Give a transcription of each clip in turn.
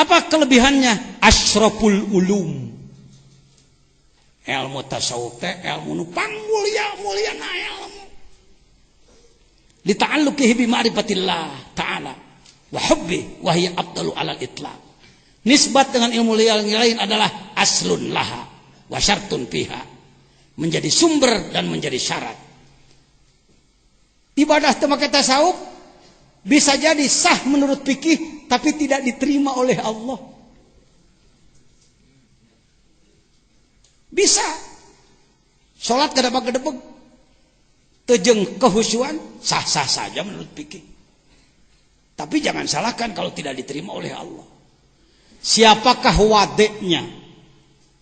Apa kelebihannya? Asyraful ulum. Ilmu tasawuf teh ilmu nu mulia-muliana ilmu. Li ta'alluqihi bi ma'rifatillah ta'ala wa hubbi wa hiya afdalu 'alal itlaq. Nisbat dengan ilmu yang lain adalah aslun laha wa syartun fiha. Menjadi sumber dan menjadi syarat. Ibadah teu make tasawuf bisa jadi sah menurut fikih tapi tidak diterima oleh Allah. Bisa. Salat gadebeg-gadebeg teu kehusuan sah-sah saja menurut fikih. Tapi jangan salahkan kalau tidak diterima oleh Allah. Siapakah wadeknya?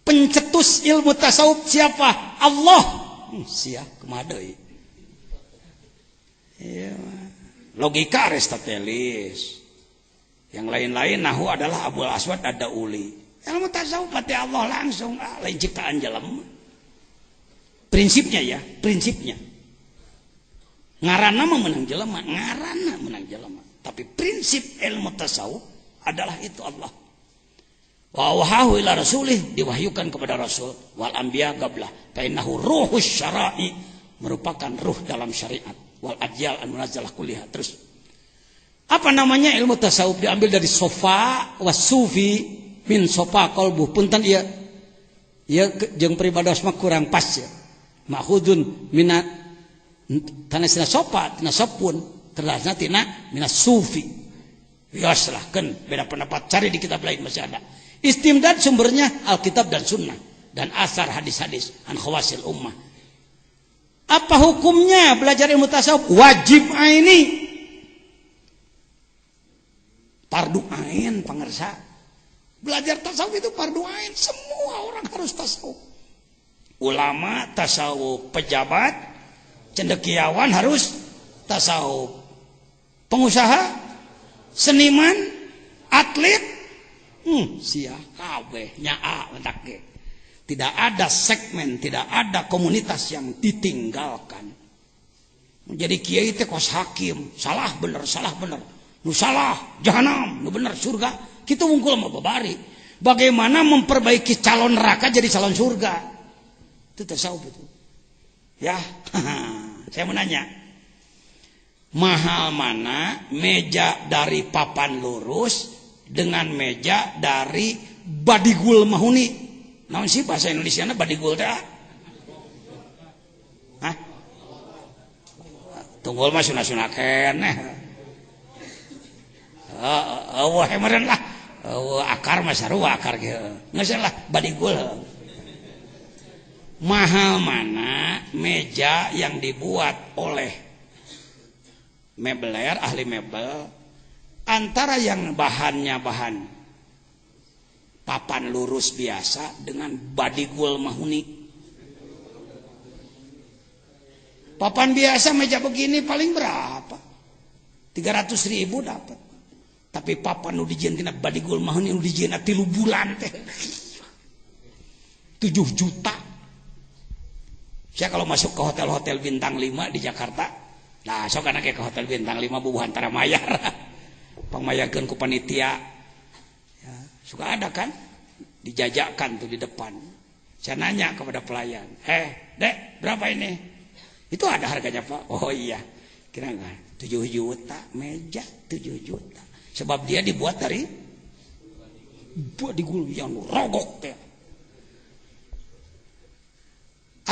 Pencetus ilmu tasawuf siapa? Allah. Sia kumaha deui? Iya. Logika Aristoteles. Yang lain-lain nahu adalah Abul Aswad ad-Dauli. Ilmu tasawuf pati Allah langsung lain ciptaan jelema. Prinsipnya ya, prinsipnya. Ngaranna mah menang jelema, ngaranna menang jelema. Tapi prinsip ilmu tasawuf adalah itu Allah. Wa wahahu ila rasulih, diwahyukan kepada rasul wal anbiya qablah. Fa innahu ruhus syara'i, merupakan ruh dalam syariat. Wal ajyal an munazzalah kulliha. Terus apa namanya ilmu tasawuf? Diambil dari sofa was sufi min sofa qalbu. Punten ieu jeung peribados mah kurang pas ya. Ma'khudun minat tanasna sofa tina sopun terlasna tina minas sufi. Yoslah-keun beda pendapat cari di kitab lain masih ada. Istimdad sumbernya Alkitab dan Sunnah dan asar hadis-hadis an khawasil ummah. Apa hukumnya belajar ilmu tasawuf? Wajib aini. Fardu ain pangersa. Belajar tasawuf itu fardu ain, semua orang harus tasawuf. Ulama tasawuf, pejabat, cendekiawan harus tasawuf. Pengusaha, seniman, atlet, sia kabeh nyaa mentak ge. Tidak ada segmen, tidak ada komunitas yang ditinggalkan. Jadi kiai teh kos hakim, salah bener, nu salah jahanam, nu bener surga. Kita wungkul mah babari. Bagaimana memperbaiki calon neraka jadi calon surga? Itu tasawuf itu. Ya, saya mau nanya. Mahal mana meja dari papan lurus dengan meja dari badigul mahuni? Naon sih bahasa Indonesiana badigul teh? Hah? Tunggul mah sunah-sunah keneh. Wah meureun lah. Akar mah sarua akar ge. Geus lah badigul. Mahal mana meja yang dibuat oleh mebeler, ahli mebel, antara yang bahannya bahan papan lurus biasa dengan badigul mahuni. Papan biasa meja begini paling berapa? 300.000 dapat. Tapi papan nu dijieun tina badigul mahuni nu dijieun 3 bulan teh 7 juta. Saya kalau masuk ke hotel-hotel bintang 5 di Jakarta, nah sok anake ke hotel bintang 5 bubuhan tara mayar. Pangmayarkeun ku panitia. Ya, suka ada kan? Dijajakan tuh di depan. Saya nanya kepada pelayan, Dek, berapa ini? Itu ada harganya Pak. Oh iya, kira nggak? 7 juta meja, 7 juta. Sebab dia dibuat dari badigul yang rogok teh.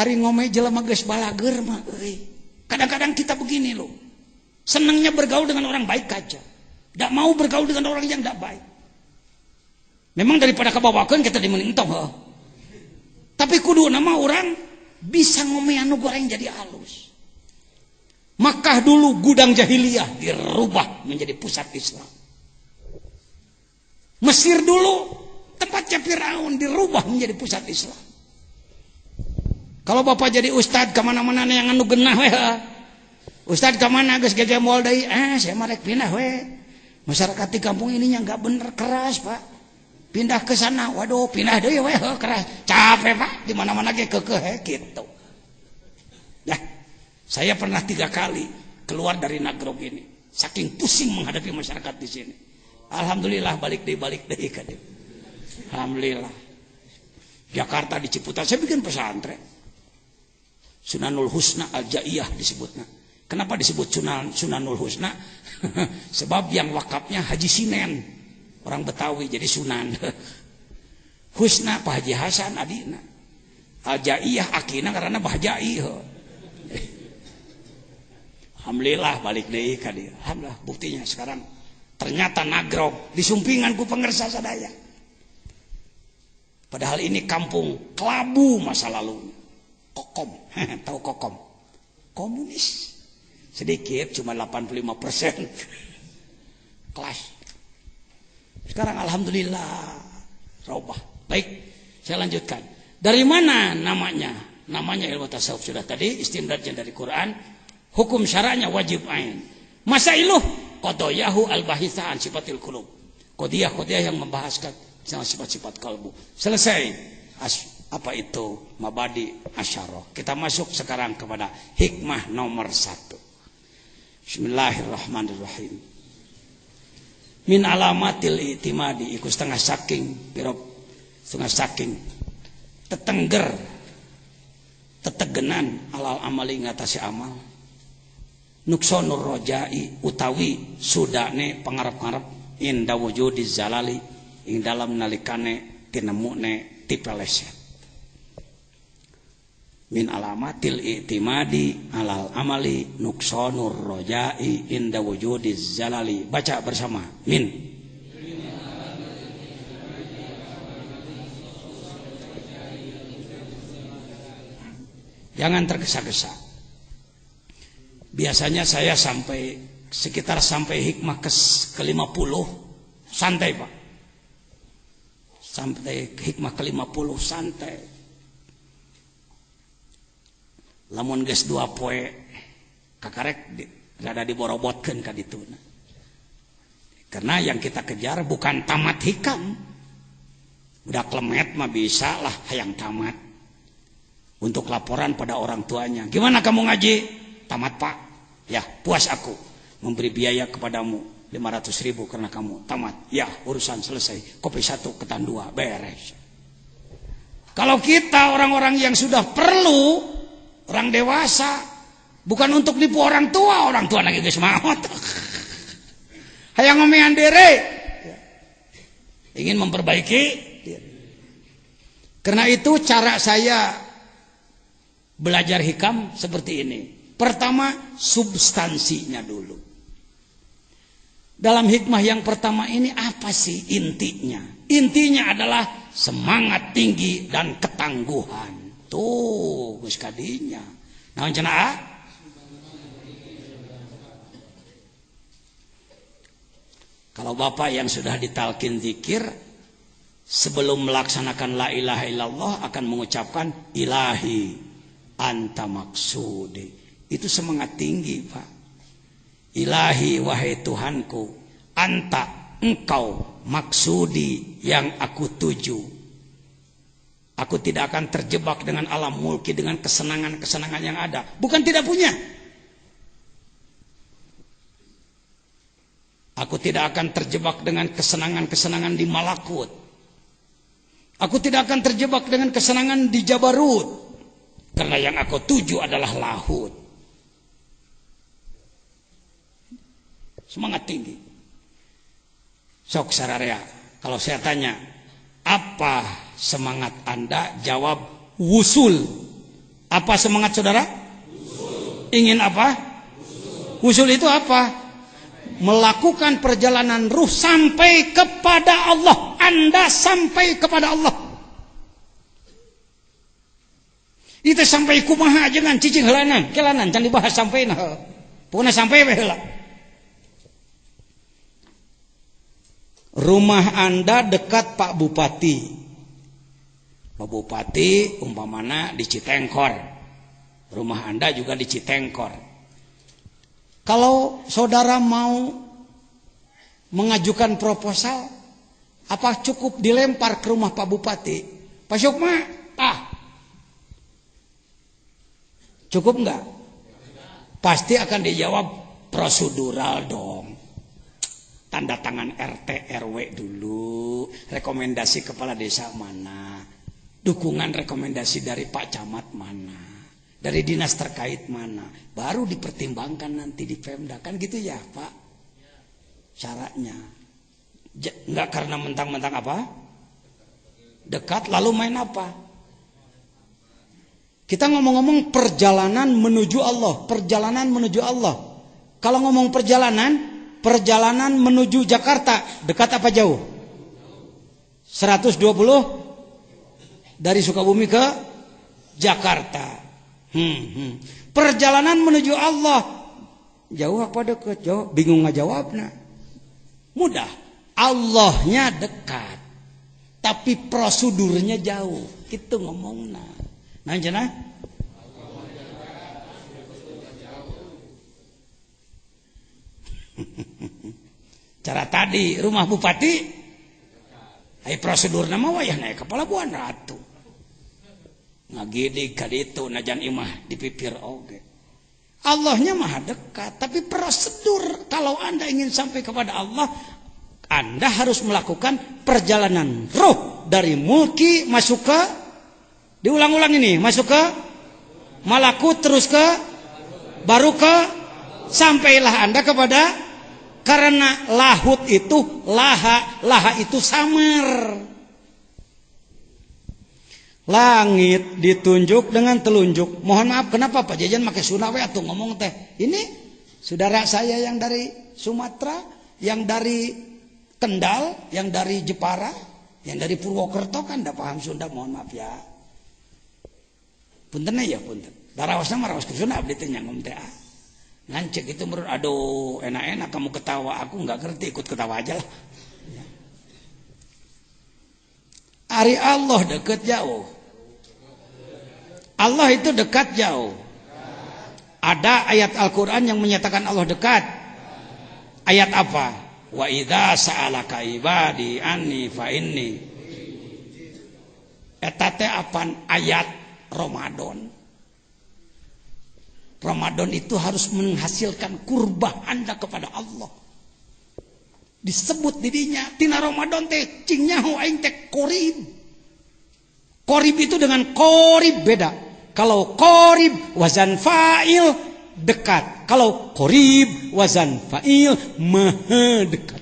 Ari ngomeh jelema geus balager mah euy. Kadang-kadang kita begini loh. Senangnya bergaul dengan orang baik aja. Tidak mau bergaul dengan orang yang tidak baik. Memang daripada kebawakan kita dimeningtong. Tapi kudu nama orang bisa ngomeh anu goreng jadi halus. Makkah dulu gudang jahiliyah dirubah menjadi pusat Islam. Mesir dulu tempatnya Firaun dirubah menjadi pusat Islam. Kalau bapak jadi ustad kemana-mana yang anu genah weh. Ustad kemana geus gege moal deui? Saya mah rek pindah weh. Masyarakat di kampung ininya enggak bener keras, Pak. Pindah ke sana. Waduh, pindah deui weh keras. Capek, Pak. Di mana-mana ge keukeuh gitu. Nah, saya pernah 3 kali keluar dari Nagrog ini. Saking pusing menghadapi masyarakat di sini. Alhamdulillah balik deh kan. Alhamdulillah. Jakarta di Ciputat saya bikin pesantren. Sunanul Husna Al-Jaiyah disebutnya. Kenapa disebut Sunanul Husna? Sebab yang wakafnya Haji Sinen, orang Betawi, jadi Sunan. Husna Pak Haji Hasan adina. Al-Jaiyah akina karena Bahjai. Alhamdulillah balik deh kan dia. Alhamdulillah buktinya sekarang ternyata nagrog disumpingan ku pengersa sadaya. Padahal ini kampung kelabu masa lalu. Kokom, tahu Kokom? Komunis. Sedikit cuma 85%. Kelas. Sekarang alhamdulillah robah. Baik, saya lanjutkan. Dari mana namanya? Namanya ilmu tasawuf sudah tadi, istimdadnya dari Quran. Hukum syara'nya wajib ain. Masailuh qadayahu al-bahitha an sifatil qulub. Qadiyah yang membahaskan tentang sifat-sifat kalbu. Selesai. Apa itu mabadi asyarah. Kita masuk sekarang kepada hikmah nomor 1. Bismillahirrahmanirrahim. Min alamatil itimadi iku setengah saking tetengger tetegenan alal amali ngatasi amal. Nuksonur rojai utawi sudane pangarep-ngarep inda wujudiz zalali ing dalam nalikane tinemune tipeleset. Min alamatil i'timadi alal amali nuksonur rojai inda wujudiz zalali. Baca bersama. Min. Jangan tergesa-gesa. Biasanya saya sampai hikmah ke-50 santai Pak. Sampai hikmah ke-50 santai. Lamun geus 2 poe kakarek rada diborobotkeun ka ditu. Karena yang kita kejar bukan tamat hikam. Udah klemet mah bisa lah hayang tamat. Untuk laporan pada orang tuanya. Gimana kamu ngaji? Tamat Pak. Ya, puas aku memberi biaya kepadamu 500.000 karena kamu tamat. Ya, urusan selesai. Kopi 1 ketan 2 beres. Kalau kita orang-orang yang sudah perlu, orang dewasa, bukan untuk nipu orang tua lagi geus maot. Hayang ngomean dere. Ingin memperbaiki. Karena itu cara saya belajar hikam seperti ini. Pertama, substansinya dulu. Dalam hikmah yang pertama ini apa sih intinya? Intinya adalah semangat tinggi dan ketangguhan. Tuh, geus kadinya. Naon cenah? Kalau Bapak yang sudah ditalkin zikir sebelum melaksanakan la ilaha illallah akan mengucapkan ilahi anta maksudi. Itu semangat tinggi, Pak. Ilahi wahai Tuhanku, anta engkau maksudi yang aku tuju. Aku tidak akan terjebak dengan alam mulki, dengan kesenangan-kesenangan yang ada. Bukan tidak punya. Aku tidak akan terjebak dengan kesenangan-kesenangan di malakut. Aku tidak akan terjebak dengan kesenangan di Jabarut. Karena yang aku tuju adalah lahut. Semangat tinggi. Sok sararea. Kalau saya tanya, apa semangat Anda? Jawab wusul. Apa semangat saudara? Wusul. Ingin apa? Wusul itu apa? Melakukan perjalanan ruh sampai kepada Allah. Anda sampai kepada Allah. Itu sampai kumaha jangan cicing helanan, kelanan can dibahas sampai nah. Pokoknya sampai we heula. Rumah Anda dekat Pak Bupati. Pak Bupati umpamana di Citengkor. Rumah Anda juga di Citengkor. Kalau saudara mau mengajukan proposal, apa cukup dilempar ke rumah Pak Bupati? Pak Syukma, cukup enggak? Pasti akan dijawab prosedural dong. Tanda tangan RT rekomendasi kepala desa mana, dukungan rekomendasi dari Pak Camat mana, dari dinas terkait mana, baru dipertimbangkan nanti di Pemda, kan gitu ya Pak syaratnya. Enggak karena mentang-mentang apa dekat lalu main apa. Kita ngomong-ngomong perjalanan menuju Allah, perjalanan menuju Allah. Kalau ngomong perjalanan menuju Jakarta dekat apa jauh? 120 dari Sukabumi ke Jakarta. Perjalanan menuju Allah jauh apa dekat? Jauh. Bingung ngajawabna. Mudah. Allahnya dekat, tapi prosedurnya jauh. Itu ngomongna. Nah, cenah. Cara tadi rumah bupati, ai prosedur nama wayah naik kepala buan ratu. Ngagidi kaditu najan imah dipipir oge. Allahnya maha dekat, tapi prosedur kalau Anda ingin sampai kepada Allah, Anda harus melakukan perjalanan roh dari mulki masuk ke, diulang-ulang ini, masuk ke malakut terus ke baru ke, sampailah Anda kepada, karena lahut itu laha itu samar. Langit ditunjuk dengan telunjuk. Mohon maaf, kenapa Pak Jajan pakai Sunawe atau ngomong teh? Ini saudara saya yang dari Sumatera, yang dari Kendal, yang dari Jepara, yang dari Purwokerto kan tidak paham Sunda, mohon maaf ya. Punten ya punten. Darawasna marawas ke Sunda abdi teh nyangom teh. Ngancek itu menurut aduh enak-enak kamu ketawa, aku nggak ngerti, ikut ketawa aja lah. Ari Allah dekat jauh. Allah itu dekat jauh. Ada ayat Al-Quran yang menyatakan Allah dekat. Ayat apa? Wa idza sa'alaka ibadi anni fa inni. Eta teh apan ayat Ramadan. Ramadan itu harus menghasilkan kurbah Anda kepada Allah. Disebut dirinya tina Ramadan teh cing nyaho aing teh qorib. Qorib itu dengan qorib beda. Kalau qorib wazan fa'il dekat. Kalau qorib wazan fa'il maha dekat.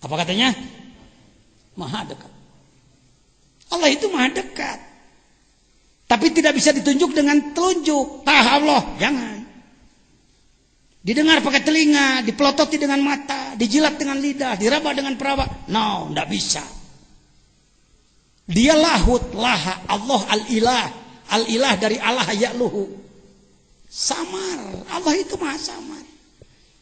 Apa katanya? Maha dekat. Allah itu maha dekat. Tapi tidak bisa ditunjuk dengan telunjuk. Allah, jangan. Didengar pakai telinga, dipelototi dengan mata, dijilat dengan lidah, diraba dengan peraba. No, tidak bisa. Dia lahut, laha, Allah al-ilah. Al-ilah dari Allah ya'luhu. Samar. Allah itu maha samar.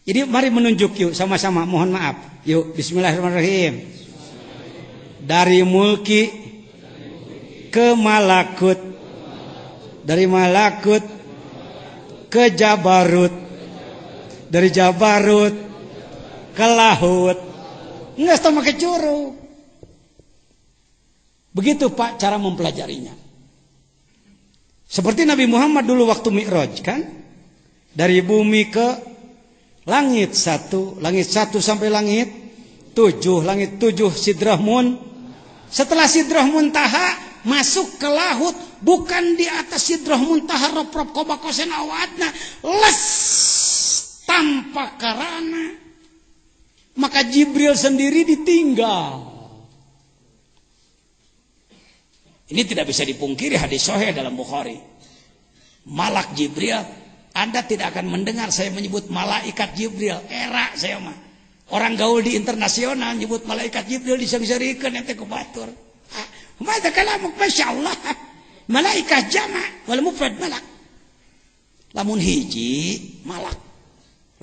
Jadi mari menunjuk yuk sama-sama. Mohon maaf. Yuk, bismillahirrahmanirrahim. Dari mulki ke malakut. Dari malakut ke jabarut. Dari jabarut ke lahut. Nggak sama ke curug. Begitu Pak cara mempelajarinya. Seperti Nabi Muhammad dulu waktu Mi'raj kan. Dari bumi ke langit satu sampai langit 7. Langit 7 Sidrah Mun. Setelah Sidrah Muntaha masuk ke lahut. Bukan di atas Sidrah Muntaha rop-rop kobakosen awatna. Les tanpa karana. Maka Jibril sendiri ditinggal. Ini tidak bisa dipungkiri, hadis sahih dalam Bukhari. Malak Jibril, Anda tidak akan mendengar saya menyebut malaikat Jibril. Era saya mah. Orang gaul di internasional nyebut malaikat Jibril disang-sarikan ente ku batur. Mata kalamuk masyaallah. Malaikat jama' wal mufrad malak. Lamun hiji malak.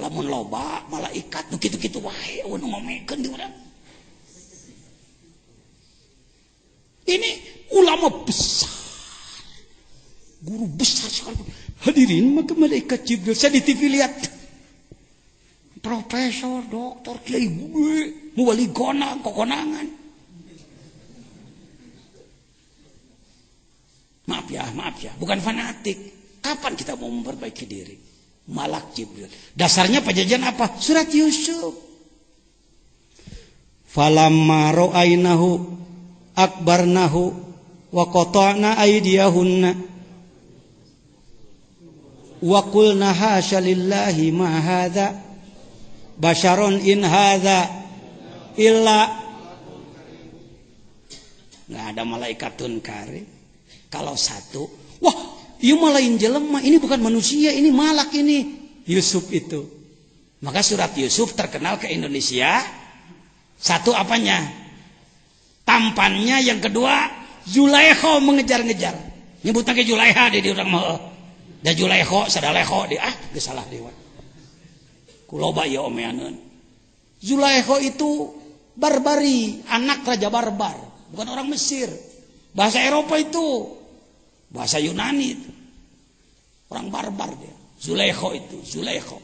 Lamun loba malaikat nu kitu-kitu wae anu ngomekeun di urang. Ini ulama besar, guru besar sekali. Hadirin, maka malaikat Jibril saya di TV lihat, profesor, doktor, kiai gue, muwali gona, kokonangan. Maaf ya, bukan fanatik. Kapan kita mau memperbaiki diri? Malak Jibril. Dasarnya Pak Jajan apa? Surat Yusuf. Falamma ra'ainahu akbarnahu wa qata'na aydiyahunna wa qulna hasya lillahi ma hadza basyaron in hadza illa. Nggak ada malaikatun karim. Kalau satu, wah, ieu mah lain jelema, ini bukan manusia, ini malak ini. Yusuf itu. Maka surat Yusuf terkenal ke Indonesia. Satu apanya? Tampannya, yang kedua Zulaikha mengejar-ngejar. Nyebutna ke Zulaikha di urang mah. Da Zulaikha sadaleho di geus salah dewa. Kuloba ieu omeaneun. Zulaikha itu barbari, anak raja barbar, bukan orang Mesir. Bahasa Eropa itu, bahasa Yunani itu. Orang barbar dia. Zulaikha itu, Zulaikha.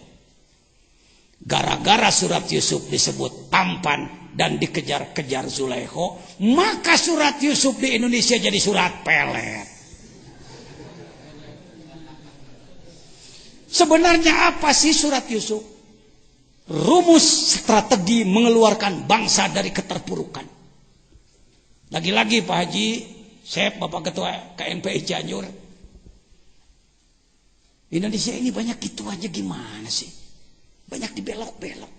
Gara-gara surat Yusuf disebut tampan dan dikejar-kejar Zulaikha, maka surat Yusuf di Indonesia jadi surat pelet. Sebenarnya apa sih surat Yusuf? Rumus strategi mengeluarkan bangsa dari keterpurukan. Lagi-lagi Pak Haji, saya Bapak Ketua KMPI Cianjur, Indonesia ini banyak gitu aja, gimana sih? Banyak dibelok-belok.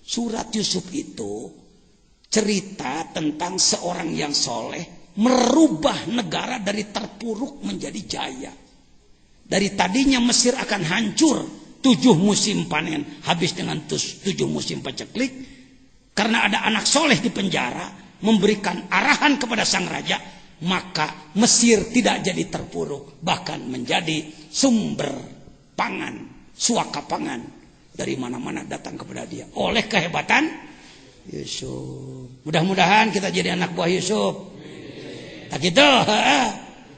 Surat Yusuf itu cerita tentang seorang yang soleh merubah negara dari terpuruk menjadi jaya. Dari tadinya Mesir akan hancur 7 musim panen, habis dengan 7 musim paceklik, karena ada anak soleh di penjara memberikan arahan kepada sang raja, maka Mesir tidak jadi terpuruk, bahkan menjadi sumber pangan, suaka pangan dari mana-mana datang kepada dia oleh kehebatan Yusuf. Mudah-mudahan kita jadi anak buah Yusuf. Tak gitu,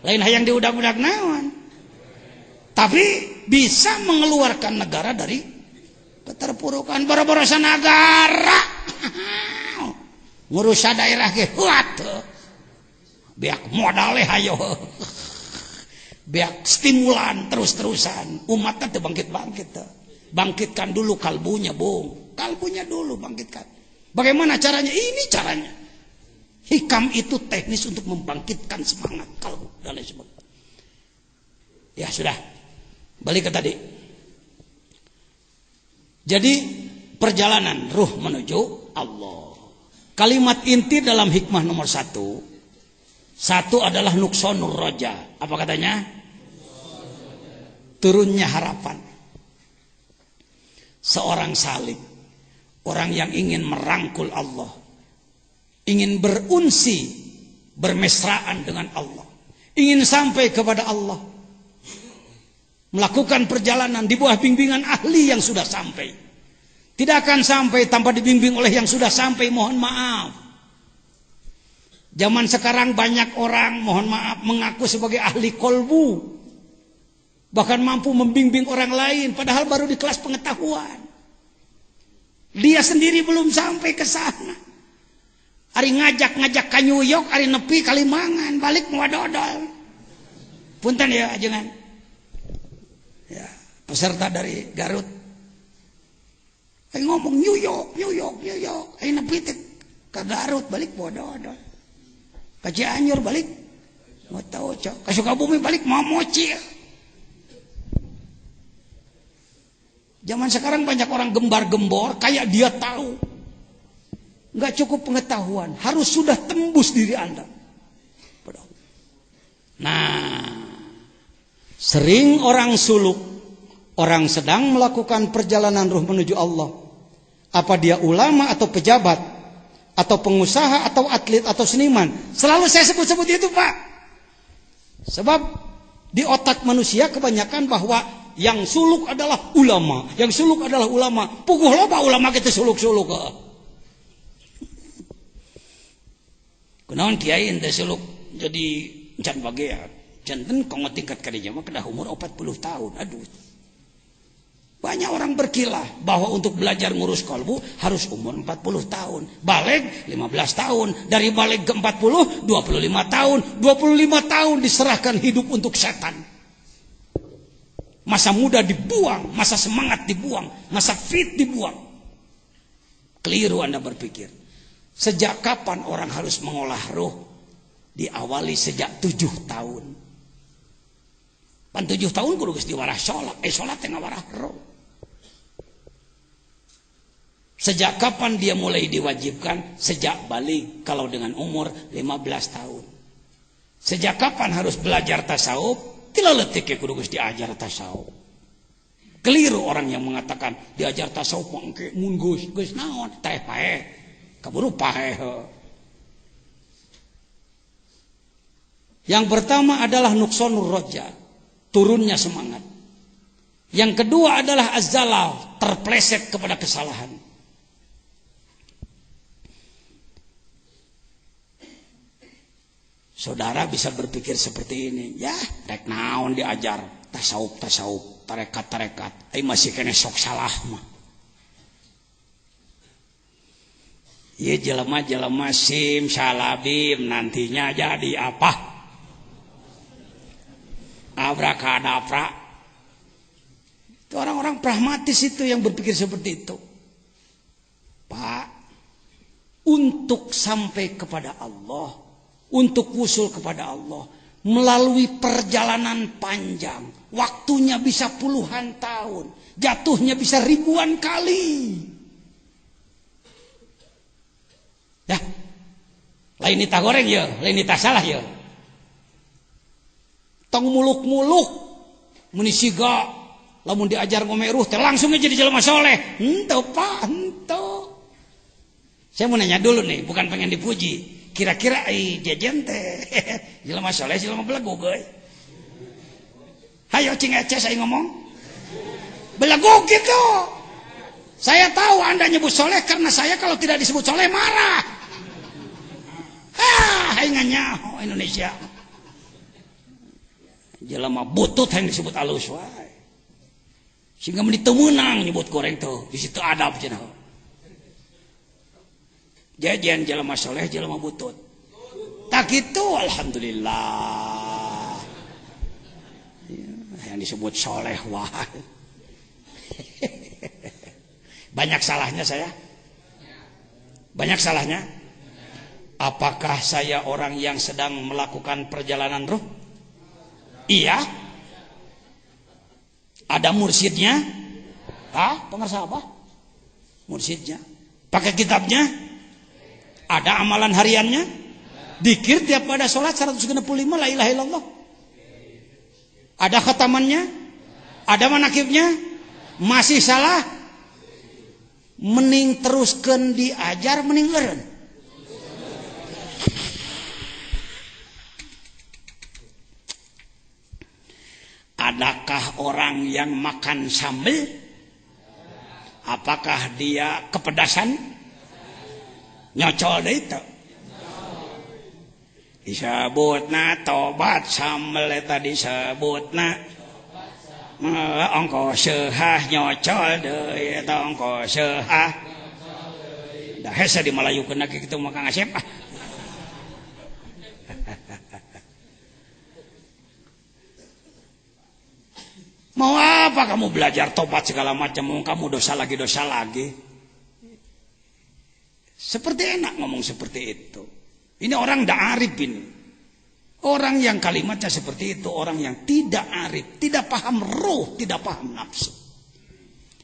lain hayang diudak-udak naon. Tapi bisa mengeluarkan negara dari keterpurukan. Boro-borosan negara ngurus daerah ge beak modal hayo. Beak stimulan terus-terusan. Umatnya teu bangkit-bangkit teh. Bangkitkan dulu kalbunya, Bung. Kalbunya dulu bangkitkan. Bagaimana caranya? Ini caranya. Hikam itu teknis untuk membangkitkan semangat kalbu dan lain sebagainya. Ya sudah. Balik ke tadi. Jadi perjalanan ruh menuju Allah. Kalimat inti dalam hikmah nomor 1 adalah nuksonur roja. Apa katanya? Turunnya harapan. Seorang salib, orang yang ingin merangkul Allah, ingin berunsi, bermesraan dengan Allah, ingin sampai kepada Allah, melakukan perjalanan di bawah bimbingan ahli yang sudah sampai. Tidak akan sampai tanpa dibimbing oleh yang sudah sampai, mohon maaf. Zaman sekarang banyak orang, mohon maaf, mengaku sebagai ahli kolbu, bahkan mampu membimbing orang lain, padahal baru di kelas pengetahuan. Dia sendiri belum sampai ke sana. Ari ngajak-ngajak ka New York, ari nepi Kalimangan, balik mau dodol. Punten ya ajengan. Ya, peserta dari Garut. Ay ngomong New York. Ay nepi ke Garut, balik mau dodol. Ka Cianjur balik mau tahu cok. Ka Sukabumi balik mau moci. Zaman sekarang banyak orang gembar-gembor kayak dia tahu. Nggak cukup pengetahuan, harus sudah tembus diri Anda. Nah, sering orang suluk, orang sedang melakukan perjalanan ruh menuju Allah. Apa dia ulama atau pejabat, atau pengusaha atau atlet atau seniman, selalu saya sebut-sebut itu, Pak. Sebab di otak manusia kebanyakan bahwa yang suluk adalah ulama, yang suluk adalah ulama. Puguh loba ulama kita suluk-suluk. Kunaon kiai ente suluk jadi can bagea. Janten konggo tingkat kadinya mah kedah umur 40 tahun. Aduh. Banyak orang berkilah bahwa untuk belajar ngurus kolbu harus umur 40 tahun. Baleg 15 tahun. Dari baleg ke 40, 25 tahun. 25 tahun diserahkan hidup untuk setan. Masa muda dibuang, masa semangat dibuang, masa fit dibuang. Keliru Anda berpikir. Sejak kapan orang harus mengolah roh? Diawali sejak 7 tahun. Pan 7 tahun kudu geus diwarah salat. Salat teh ngawarah roh. Sejak kapan dia mulai diwajibkan? Sejak balik, kalau dengan umur 15 tahun. Sejak kapan harus belajar tasawuf? Tila leutik kudu geus diajar tasawuf. Keliru orang yang mengatakan diajar tasawuf engke mun geus naon teh paeh. Kaburu paeh. Yang pertama adalah nuksonur roja, turunnya semangat. Yang kedua adalah azzalal, terpleset kepada kesalahan. Saudara bisa berpikir seperti ini, ya rek naon diajar tasawuf, tarekat, masih kena sok salah mah. Iya jelema sim salabim nantinya jadi apa? Abrakadabra. Itu orang-orang pragmatis itu yang berpikir seperti itu. Pak, untuk sampai kepada Allah, untuk wusul kepada Allah, melalui perjalanan panjang, waktunya bisa puluhan tahun, jatuhnya bisa ribuan kali. Ya, lain nita goreng ya, lain nita salah ya. Tong muluk-muluk, menisiga, lamun diajar ngomeruh, langsung aja jadi jelema soleh. Ente pak, ente. Saya mau nanya dulu nih, bukan pengen dipuji. Kira-kira jajan teh, jelema soleh, jelema belagu guys. Hayo cing ece saya ngomong, belagu gitu. Saya tahu Anda nyebut soleh karena saya kalau tidak disebut soleh marah. Haingannya Indonesia. Jelema butut yang disebut alus wae. Sehingga menit menang nyebut goreng tuh, di situ adab cenah. Jajan jelema soleh, jelema butut. Tak gitu alhamdulillah. Yang disebut soleh wae. Banyak salahnya saya? Banyak salahnya? Apakah saya orang yang sedang melakukan perjalanan ruh? Iya. Ada mursyidnya? Pengersa apa? Mursyidnya. Pakai kitabnya? Ada amalan hariannya? Dikir tiap pada sholat 165 la ilaha illallah. Ada khatamannya? Ada manakibnya? Masih salah? Mending teruskan diajar, mending eureun. Adakah orang yang makan sambal? Apakah dia kepedasan? Nyocol deh itu. Disebutna tobat sambal eta disebutna. Ongko seuhah nyocol deui eta ongko seuhah. Da hese di Malayukeun lagi kitu mah Kang Asep. Mau apa kamu belajar tobat segala macam, kamu dosa lagi. Seperti enak ngomong seperti itu. Ini orang ndak arif ini. Orang yang kalimatnya seperti itu, orang yang tidak arif, tidak paham ruh, tidak paham nafsu.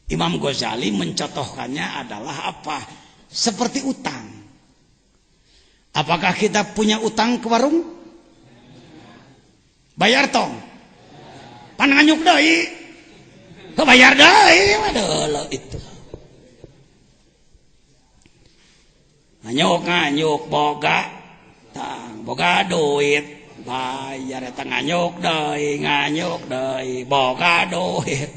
Imam Ghazali mencontohkannya adalah apa? Seperti utang. Apakah kita punya utang ke warung? Bayar tong. Pan nganyuk deui. Bayar deui waduh itu. Nganyuk boga. Tang boga duit. Bayar eta nganyuk deui boga duit.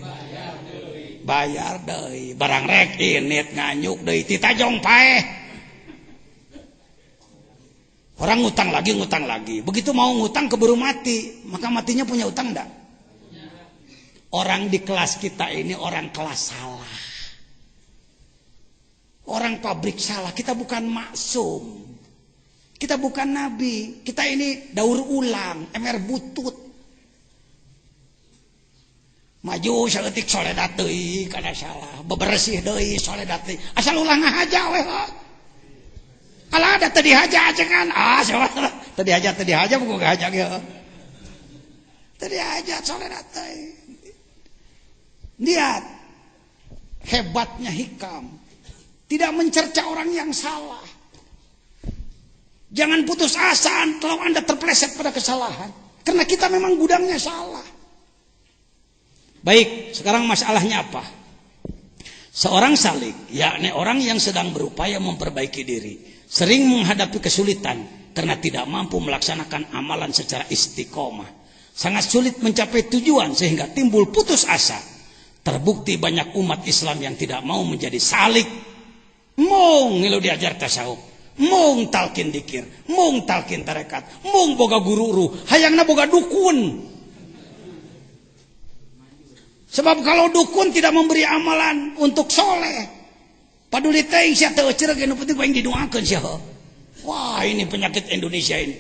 Bayar deui barang rek init nganyuk deui ti tajong paeh. Orang ngutang lagi. Begitu mau ngutang keburu mati, maka matinya punya utang enggak? Orang di kelas kita ini orang kelas salah. Orang pabrik salah, kita bukan maksum. Kita bukan nabi, kita ini daur ulang, MR butut. Maju saeutik soledat deui kana salah, bebersih deui soledat deui. Asal ulah ngahaja we. Alah ada tadi haja ajengan. Tadi haja buku haja ya. Tadi haja soleh teh. Lihat hebatnya hikam. Tidak mencerca orang yang salah. Jangan putus asa kalau Anda terpeleset pada kesalahan. Karena kita memang gudangnya salah. Baik, sekarang masalahnya apa? Seorang salik, yakni orang yang sedang berupaya memperbaiki diri, sering menghadapi kesulitan karena tidak mampu melaksanakan amalan secara istiqomah. Sangat sulit mencapai tujuan sehingga timbul putus asa. Terbukti banyak umat Islam yang tidak mau menjadi salik. Mung ngilu diajar tasawuf, mung talkin dikir, mung talkin tarekat, mung boga guru hayangna boga dukun. Sebab kalau dukun tidak memberi amalan untuk soleh, paduli teh sia teu ceureuh nu penting paling didoakeun sia. Wah, ini penyakit Indonesia ini.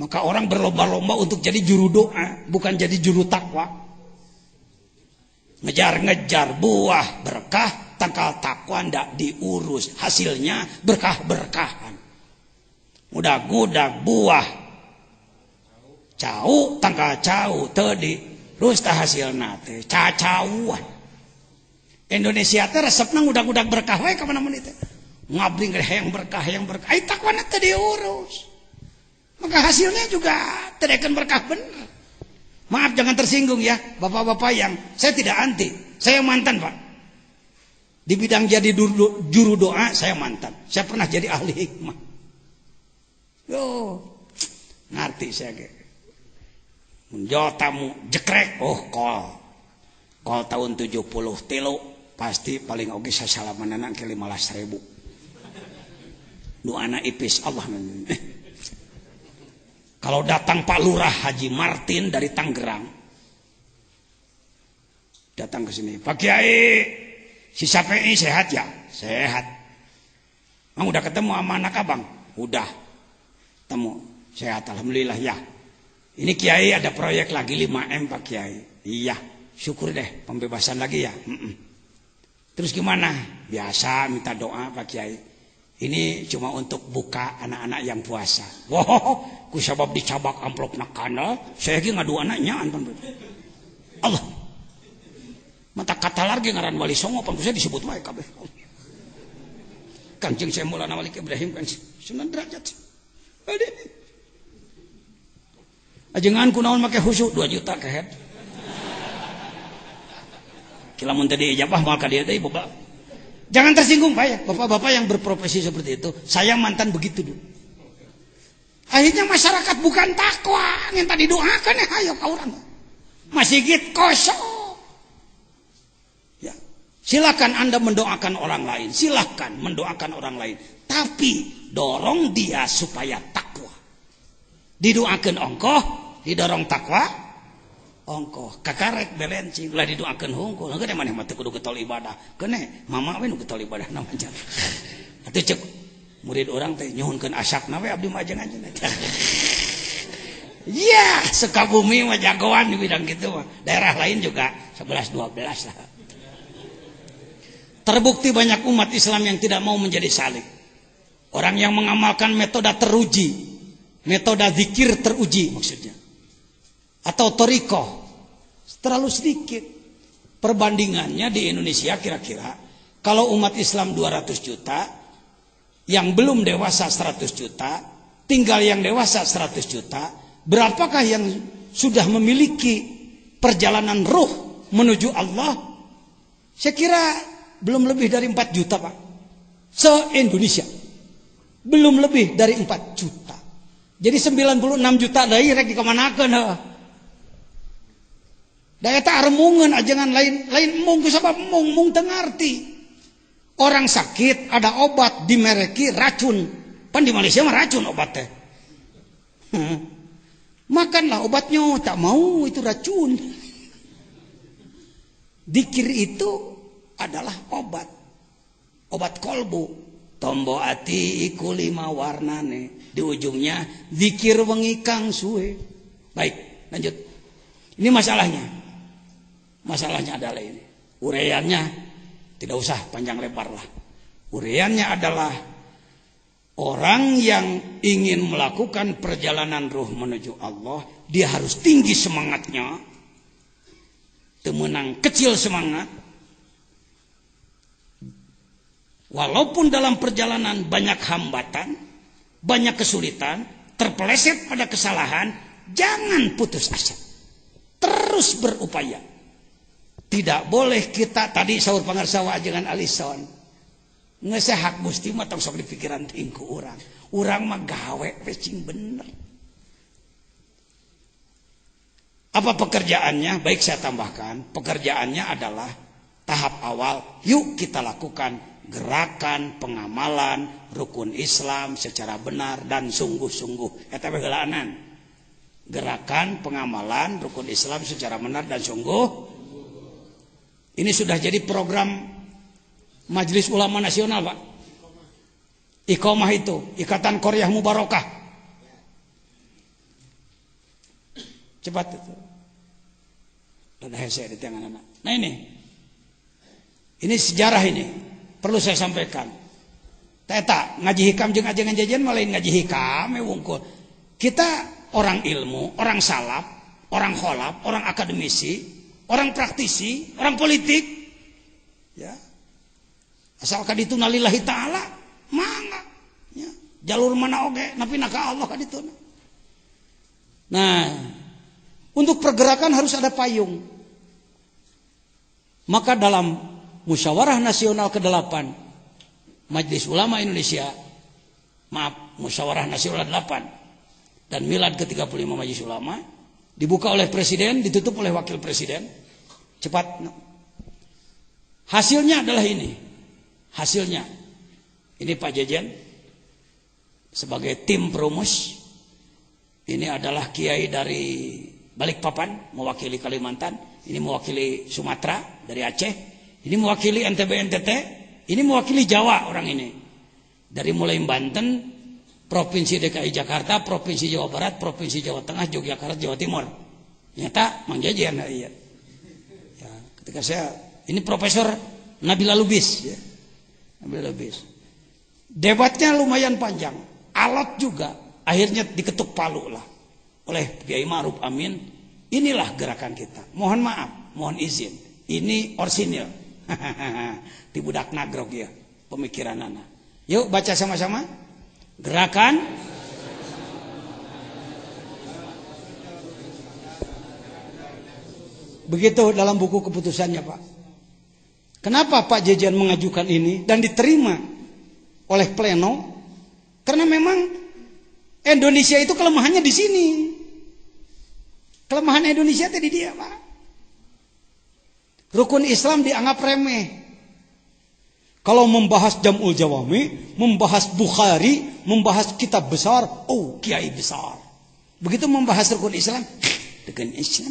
Maka orang berlomba-lomba untuk jadi juru doa, bukan jadi juru takwa. Ngejar-ngejar buah berkah, tangkal takwa ndak diurus, hasilnya berkah-berkahan. Mudah-mudah buah cau, tangkal cau teu diurus tah hasilna teh cacauan. Indonesia teh resepna udag-udag berkah wae ka mana-mana teh. Ngabring hayang berkah, ai takwana teu diurus. Maka hasilnya juga tidak berkah benar. Maaf jangan tersinggung ya, bapak-bapak yang saya tidak anti. Saya mantan Pak. Di bidang jadi juru doa saya mantan. Saya pernah jadi ahli hikmah. Yo, ngerti saya ge. Menjawab tamu jekrek, kol tahun 73 pasti paling oge sasalamanan ke 15.000. Doana ipis Allah. Kalau datang Pak Lurah Haji Martin dari Tangerang, datang ke sini, Pak Kiai, si Sapei sehat ya? Sehat. Bang udah ketemu sama anak abang? Udah. Temu, sehat alhamdulillah ya. Ini Kiai ada proyek lagi 5M Pak Kiai. Iya, syukur deh pembebasan lagi ya. Terus gimana? Biasa minta doa Pak Kiai. Ini cuma untuk buka anak-anak yang puasa. Wow, ku sabab dicabak amplop nakana, saya ge ngadu anaknya Allah. Mata kata lagi ngaran Wali Songo pan saya disebut wae kabeh. Kanjeng saya Maulana Wali Ibrahim kan 9 derajat. Ajengan kunaon make khusyuk 2 juta ke head. Kila mun tadi ijabah moal ka dieu teh boba. Jangan tersinggung Pak ya, bapak-bapak yang berprofesi seperti itu. Saya mantan begitu dulu. Akhirnya masyarakat bukan takwa, minta didoakan ya, ayo kau orang. Masih gitu kosong. Ya, silakan Anda mendoakan orang lain, silakan mendoakan orang lain. Tapi dorong dia supaya takwa. Didoakan ongkoh, didorong takwa. Ongkoh kakarek belencing lah didoakeun hungkul engke teh maneh mah teu kudu getol ibadah kene mama we nu getol ibadah na mancan atuh cek murid orang teh nyuhunkeun asakna we abdi mah ajengan ya Sukabumi mah jagoan di bidang kitu mah daerah lain juga 11 12 lah. Terbukti banyak umat Islam yang tidak mau menjadi salik, orang yang mengamalkan metode teruji, metode zikir teruji maksudnya, atau torikoh terlalu sedikit. Perbandingannya di Indonesia kira-kira kalau umat Islam 200 juta, yang belum dewasa 100 juta, tinggal yang dewasa 100 juta, berapakah yang sudah memiliki perjalanan ruh menuju Allah? Saya kira belum lebih dari 4 juta Pak, se-Indonesia belum lebih dari 4 juta. Jadi 96 juta dari rek dikamanakeun heuh. Daya tak remungan ajangan lain mung sabab mung teu ngarti. Orang sakit ada obat dimereki racun. Pan di Malaysia mah racun obat teh. Makanlah obatnya, tak mau itu racun. Dikir itu adalah obat. Obat kolbu. Tombo ati iku 5 warnane. Di ujungnya zikir wengi kang suwe. Baik, lanjut. Ini masalahnya. Masalahnya adalah ini. Uraiannya tidak usah panjang lebar lah. Uraiannya adalah Orang yang ingin melakukan perjalanan ruh menuju Allah, dia harus tinggi semangatnya, temenang kecil semangat. Walaupun dalam perjalanan banyak hambatan, banyak kesulitan, terpeleset pada kesalahan, jangan putus asa. Terus berupaya. Tidak boleh kita, tadi sahur pangarsawa ajengan alison, ngesehak gusti mah tong sok di pikiran tingku urang. Urang mah gawe pecing bener. Apa pekerjaannya? Baik saya tambahkan, pekerjaannya adalah tahap awal, yuk kita lakukan gerakan pengamalan rukun Islam secara benar dan sungguh-sungguh. Eta heulaanan. Gerakan pengamalan rukun Islam secara benar dan sungguh. Ini sudah jadi program Majelis Ulama Nasional, Pak. Iqomah itu, Ikatan Qaryah Mubarakah. Cepat itu. Ada hese di tangan anak. Nah ini sejarah ini. Perlu saya sampaikan. Teta ngaji hikam jeung ajengan jajan malain ngaji hikam wungkul. Kita orang ilmu, orang salaf, orang kholaf, orang akademisi, orang praktisi, orang politik. Ya. Asalkan itu nalillahi ta'ala, mangga. Ya. Jalur mana oge, napi naka Allah kadituna. Nah, untuk pergerakan harus ada payung. Maka dalam Musyawarah Nasional ke-8 Majelis Ulama Indonesia, Musyawarah Nasional 8 dan Milad ke-35 Majelis Ulama, dibuka oleh Presiden, ditutup oleh Wakil Presiden. Cepat. Hasilnya adalah ini. Hasilnya. Ini Pak Jejen sebagai tim perumus. Ini adalah kiai dari Balikpapan mewakili Kalimantan, ini mewakili Sumatera dari Aceh. Ini mewakili NTB NTT, ini mewakili Jawa orang ini. Dari mulai Banten, Provinsi DKI Jakarta, Provinsi Jawa Barat, Provinsi Jawa Tengah, Yogyakarta, Jawa Timur. Nyata Mang Jajan iya. Ya, ketika saya ini Profesor Nabila Lubis ya. Nabila Lubis. Debatnya lumayan panjang, alot juga. Akhirnya diketuk palu lah oleh Kiai Ma'ruf Amin. Inilah gerakan kita. Mohon maaf, mohon izin. Ini orsinil. Di budak nagrog ya pemikiran anak. Yuk baca sama-sama. Gerakan begitu dalam buku keputusannya, Pak. Kenapa Pak Jejen mengajukan ini dan diterima oleh pleno? Karena memang Indonesia itu kelemahannya di sini. Kelemahan Indonesia tadi dia, Pak. Rukun Islam dianggap remeh. Kalau membahas Jam'ul Jawami, membahas Bukhari, membahas kitab besar, oh kiai besar. Begitu membahas rukun Islam, dengan Islam.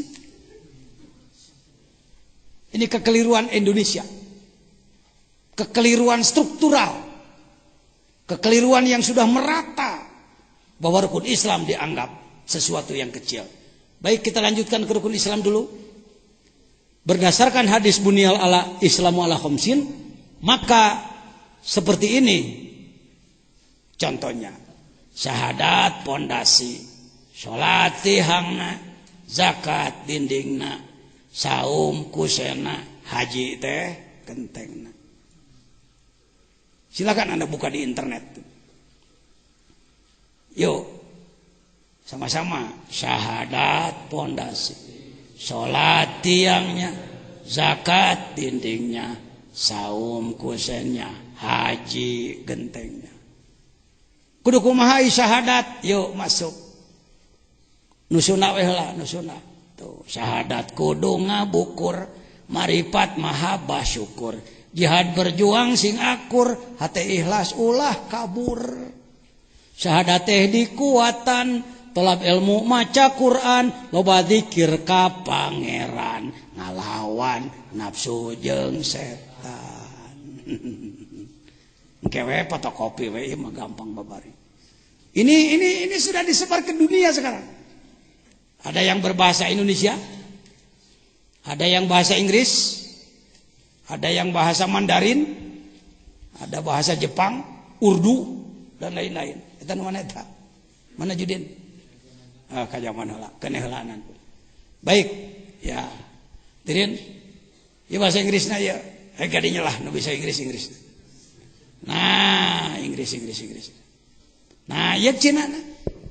Ini kekeliruan Indonesia. Kekeliruan struktural. Kekeliruan yang sudah merata. Bahwa rukun Islam dianggap sesuatu yang kecil. Baik, kita lanjutkan ke rukun Islam dulu. Berdasarkan hadis bunyal ala Islamu ala khamsin, maka seperti ini contohnya. Syahadat pondasi, salat tihangna, zakat dindingna, saum kusena, haji teh gentengna. Silakan Anda buka di internet. Yuk sama-sama syahadat pondasi, sholat tiangnya, zakat dindingnya, saum kusennya, haji gentengnya. Kudu kumaha syahadat, yuk masuk. Nusuna weh lah, nusuna. Tuh, syahadat kudu ngabukur, maripat mahabbah syukur. Jihad berjuang sing akur, hati ikhlas ulah kabur. Syahadat teh dikuatan, tolab ilmu maca Quran, loba zikir ka pangeran, ngalawan nafsu jeung setan. Kewe fotokopi we mah gampang babari. Ini sudah disebar ke dunia sekarang. Ada yang berbahasa Indonesia, ada yang bahasa Inggris, ada yang bahasa Mandarin, ada bahasa Jepang, Urdu. dan lain-lain. Eta nu mana eta? Mana Judin? Ka zaman heula, keneh heulaanan. Baik, ya. Dirin, ieu bahasa Inggrisna ya. Gadinya lah nu bisa Inggris. Nah, Inggris. Nah, ieu Cina na,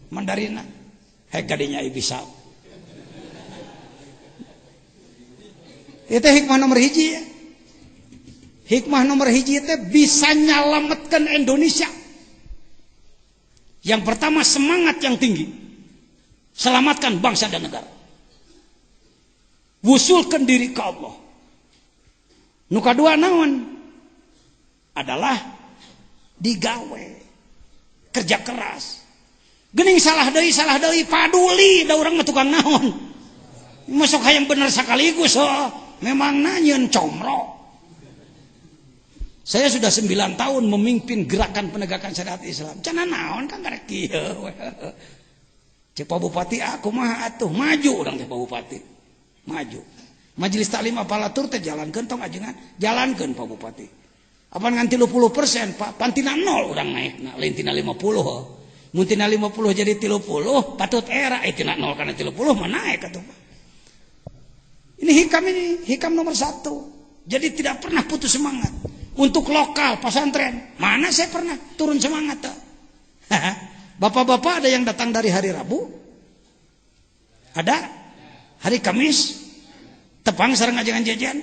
Mandarinna. Gadinya ai bisa. Itu hikmah nomor hiji ya. Hikmah nomor hiji itu bisa nyelamatkan Indonesia. Yang pertama semangat yang tinggi. Selamatkan bangsa dan negara. Wusulkan diri ke Allah. Nu kadua naon? Adalah digawe. Kerja keras. Geuning salah deui paduli da urang mah tukang naon. Masuk hayang bener sakaligus memang nanyeun comro. Saya sudah 9 tahun memimpin gerakan penegakan syariat Islam. Cenah naon kan karek kieu. Cek Pak Bupati aku mah atuh maju urang teh Pak Bupati. Maju. Majelis Taklim Apalatur teh jalankeun tong ajengan, jalankeun Pak Bupati. Apan ngan 30% Pak, pantina 0 urang naikna, lain tina 50. Mun tina 50 jadi 30, patut era tina 0 kana 30 mah naik atuh Pak. Ini hikam nomor 1. Jadi tidak pernah putus semangat. Untuk lokal pesantren, mana saya pernah turun semangat. Bapak-bapak ada yang datang dari hari Rabu? Ada? Hari Kamis? Tepang sareng ajangan jajan?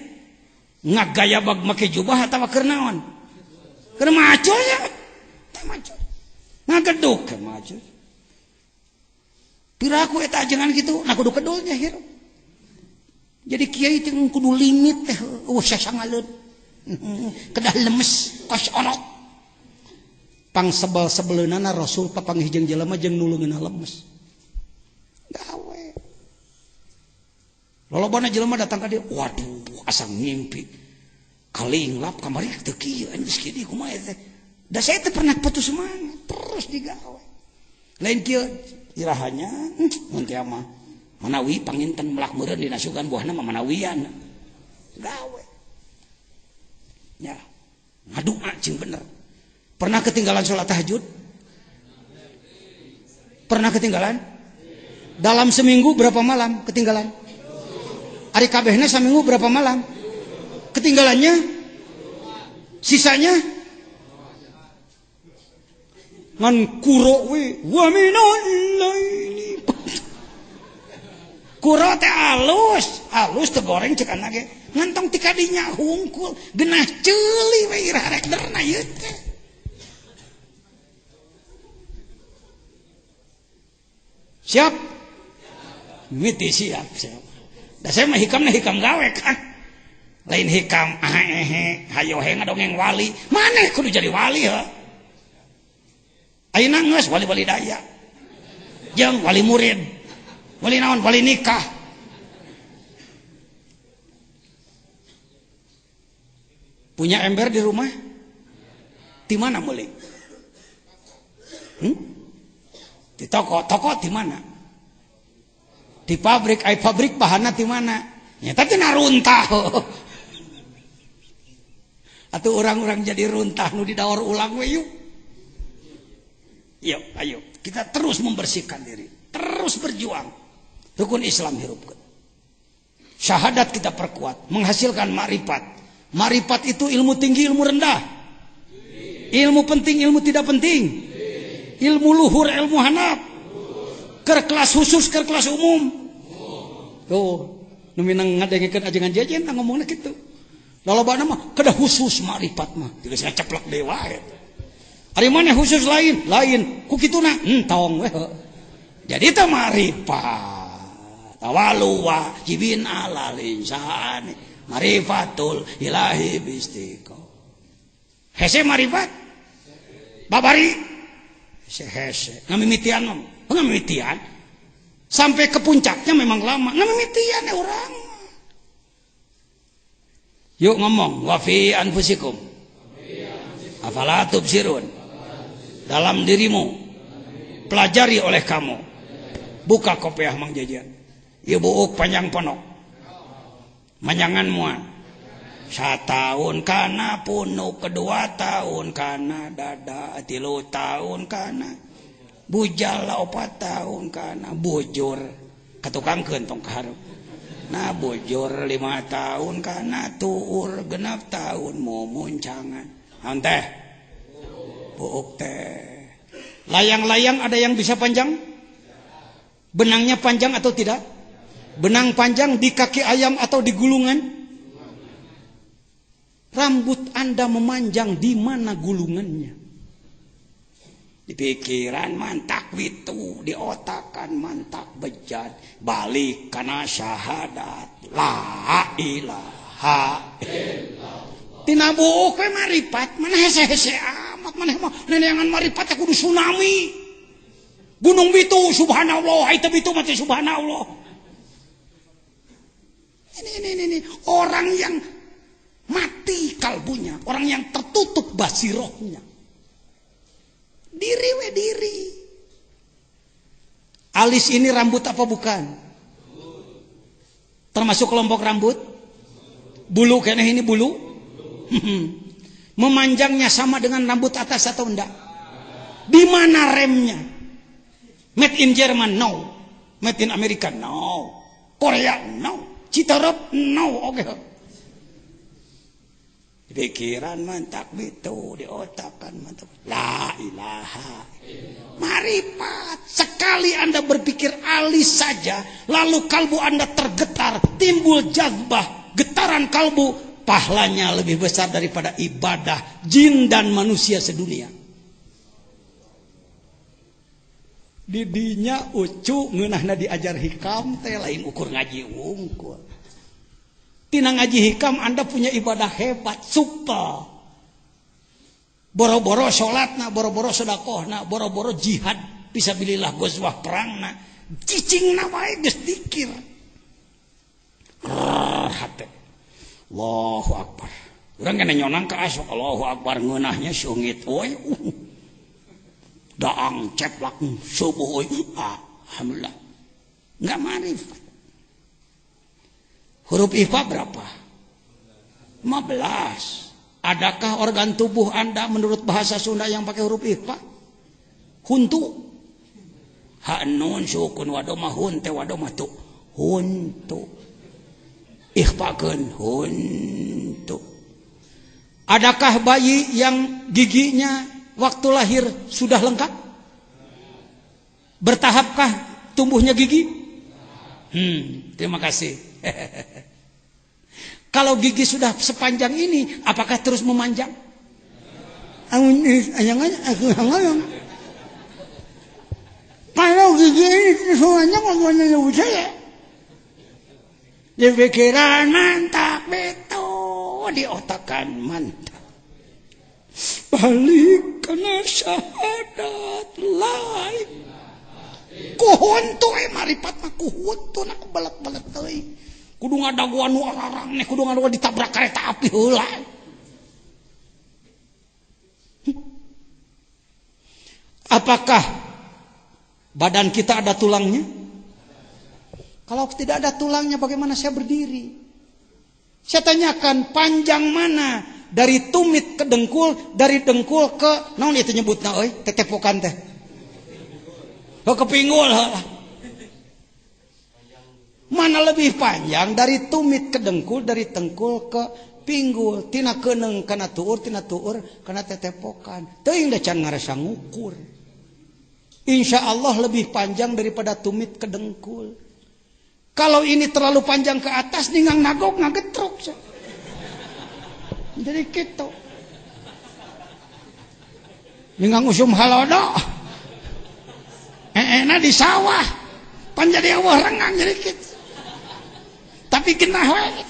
Ngagaya bag make jubah atau keur naon? Keur maco ya? Teh maco. Ngageduk ke maco. Piraku eta ajangan gitu, nah kudu kedulnya hirup. Jadi kiai teh kudu limit teh, sasangaleun. Kedah lemes, kos orok. Pang sebel-sebeleunana Rasul papanggih jeung jelema jeung nulungeunna lemes. Gawe. Lolobana jelema datang ka dieu, waduh, asa ngimpi. Kalinglap kamari teu kieu anjing kieu kumaha teh. Da saya teh pernah putus semangat, terus digawe. Lain kieu irahanya, mun teh mah manawi panginten melak meureun dina sugan buahna mah manawian. Gawe. Ya. Ngadua cing bener. Pernah ketinggalan sholat tahajud? Pernah ketinggalan? Dalam seminggu berapa malam ketinggalan? Ari kabehna saminggu berapa malam? Ketinggalannya? Sisanya? Ngan kuro we wa minal laili. Kuro teh alus teh goreng cek anak ge. Ngantong ti kadinya hungkul, genah ceuli we irah rek derna ieu teh. Siap? Miti siap. Da saya mah hikamna hikam gawe kan. Lain hikam hayo he ngadongeng wali. Maneh kudu jadi wali heuh. Ayeuna geus wali-wali daya. Jeung wali murid. Wali naon? Wali nikah. Punya ember di rumah? Di mana boleh? Di toko di mana? Di pabrik, pabrik bahanna di mana? Nyata tina runtah. Atuh orang-orang jadi runtah nu didaur ulang we yuk. Yuk, ayo kita terus membersihkan diri, terus berjuang. Rukun Islam hirupkeun. Syahadat kita perkuat, menghasilkan makrifat. Makrifat itu ilmu tinggi, ilmu rendah. Ilmu penting, ilmu tidak penting. Ilmu luhur, ilmu hanap. Keur kelas khusus, keur kelas umum. Tuh, nu minang ngadengkeun ajengan jajan ngomongna kitu. Lalobana mah kedah khusus makrifat mah. Geus ngaceplak dewa eta. Ari maneh khusus lain. Ku kituna entong we. Jadi teh makrifat. Tawalu wajibin alal insani. Marifatul ilahi bistiko. Hese marifat. Babari. Hese. Ngamimitian mah. Ngamimitian. Sampai ke puncaknya memang lama. Ngamimitian ya orang. Yuk ngomong. Wa fi anfusikum. Afala tubsirun. Dalam dirimu. Pelajari oleh kamu. Buka kopiah Mang Jajan. Ieu buuk panjang ponok. Manyangan muan. Satahun kana punuk, kedua tahun kana dada, 3 tahun kana bujal, 4 tahun kana bujur katukangkeun tong kaharep. Nah bujur 5 tahun kana tuur, 6 tahun mumuncangan. Naon teh? Buuk teh. Layang-layang ada yang bisa panjang? Benangnya panjang atau tidak? Benang panjang di kaki ayam atau di gulungan? Rambut Anda memanjang di mana gulungannya? Di pikiran mantak witu, di otakan mantak bejat, balik kana syahadat la ilaha illallah. Tina buuk we maripat, mana hese-hese amat, mana mah neneangan maripat kudu tsunami. Gunung Bitu subhanallah, itu Bitu mati subhanallah. Ini orang yang mati kalbunya, orang yang tertutup basirohnya. Diri we diri. Alis ini rambut apa bukan? Termasuk kelompok rambut? Bulu kayaknya ini bulu? Memanjangnya sama dengan rambut atas atau enggak? Di mana remnya? Made in Jerman? No. Made in Amerika? No. Korea? No. Citarap? No. Oke. Di pikiran mantak itu, di otak kan mantak. La ilaha. Marifat. Sekali Anda berpikir alis saja, lalu kalbu Anda tergetar, timbul jazbah, getaran kalbu, pahalanya lebih besar daripada ibadah jin dan manusia sedunia. Didinya ucu ngeunahna diajar hikam teh lain ukur ngaji wungkul. Tina ngaji hikam Anda punya ibadah hebat, super. Boro-boro sholatna, boro-boro sedekahna, boro-boro jihad fisabilillah gozwah perangna, cicingna wae geus dikir. Hate. Allahu Akbar. Urang kana nyonang ka asok Allahu Akbar ngeunahnya sungit we. Daang ceplak subuh we. Alhamdulillah. Enggak marifat. Huruf IFA berapa? 15. Adakah organ tubuh Anda menurut bahasa Sunda yang pakai huruf IFA? Huntu. Ha nun sukun wadoma hun teh wadoma tu. Huntu. Ikhfakeun huntu. Adakah bayi yang giginya waktu lahir sudah lengkap? Bertahapkah tumbuhnya gigi? Terima kasih. Kalau gigi sudah sepanjang ini, apakah terus memanjang? Kalau gigi ini terus memanjang, ngomongnya saya. Di pikiran mantap itu, di otakan mantap. Balik kena syahadat lain. Kuhuntu maripat mah kuhuntu nak balat-balat teuing. Kudu ngadaguan nu ararang nih, kudu ngadaguan ditabrak kereta api heula. Apakah badan kita ada tulangnya? Kalau tidak ada tulangnya bagaimana saya berdiri? Saya tanyakan panjang mana dari tumit ke dengkul, dari dengkul ke naon itu nyebutna euy, tetepokan teh. Ke pinggul. Mana lebih panjang dari tumit ke dengkul, dari dengkul ke pinggul, tina keuneng kana tuur, tina tuur kana tetepokan. Teuing da can ngarasa ngukur. Insyaallah lebih panjang daripada tumit ke dengkul. Kalau ini terlalu panjang ke atas ningang nagok ngagetruk. Jadi gitu. Ningang usum halodo. Enak di sawah. Pan jadi awah rengang jadi gitu. Tapi genah wae.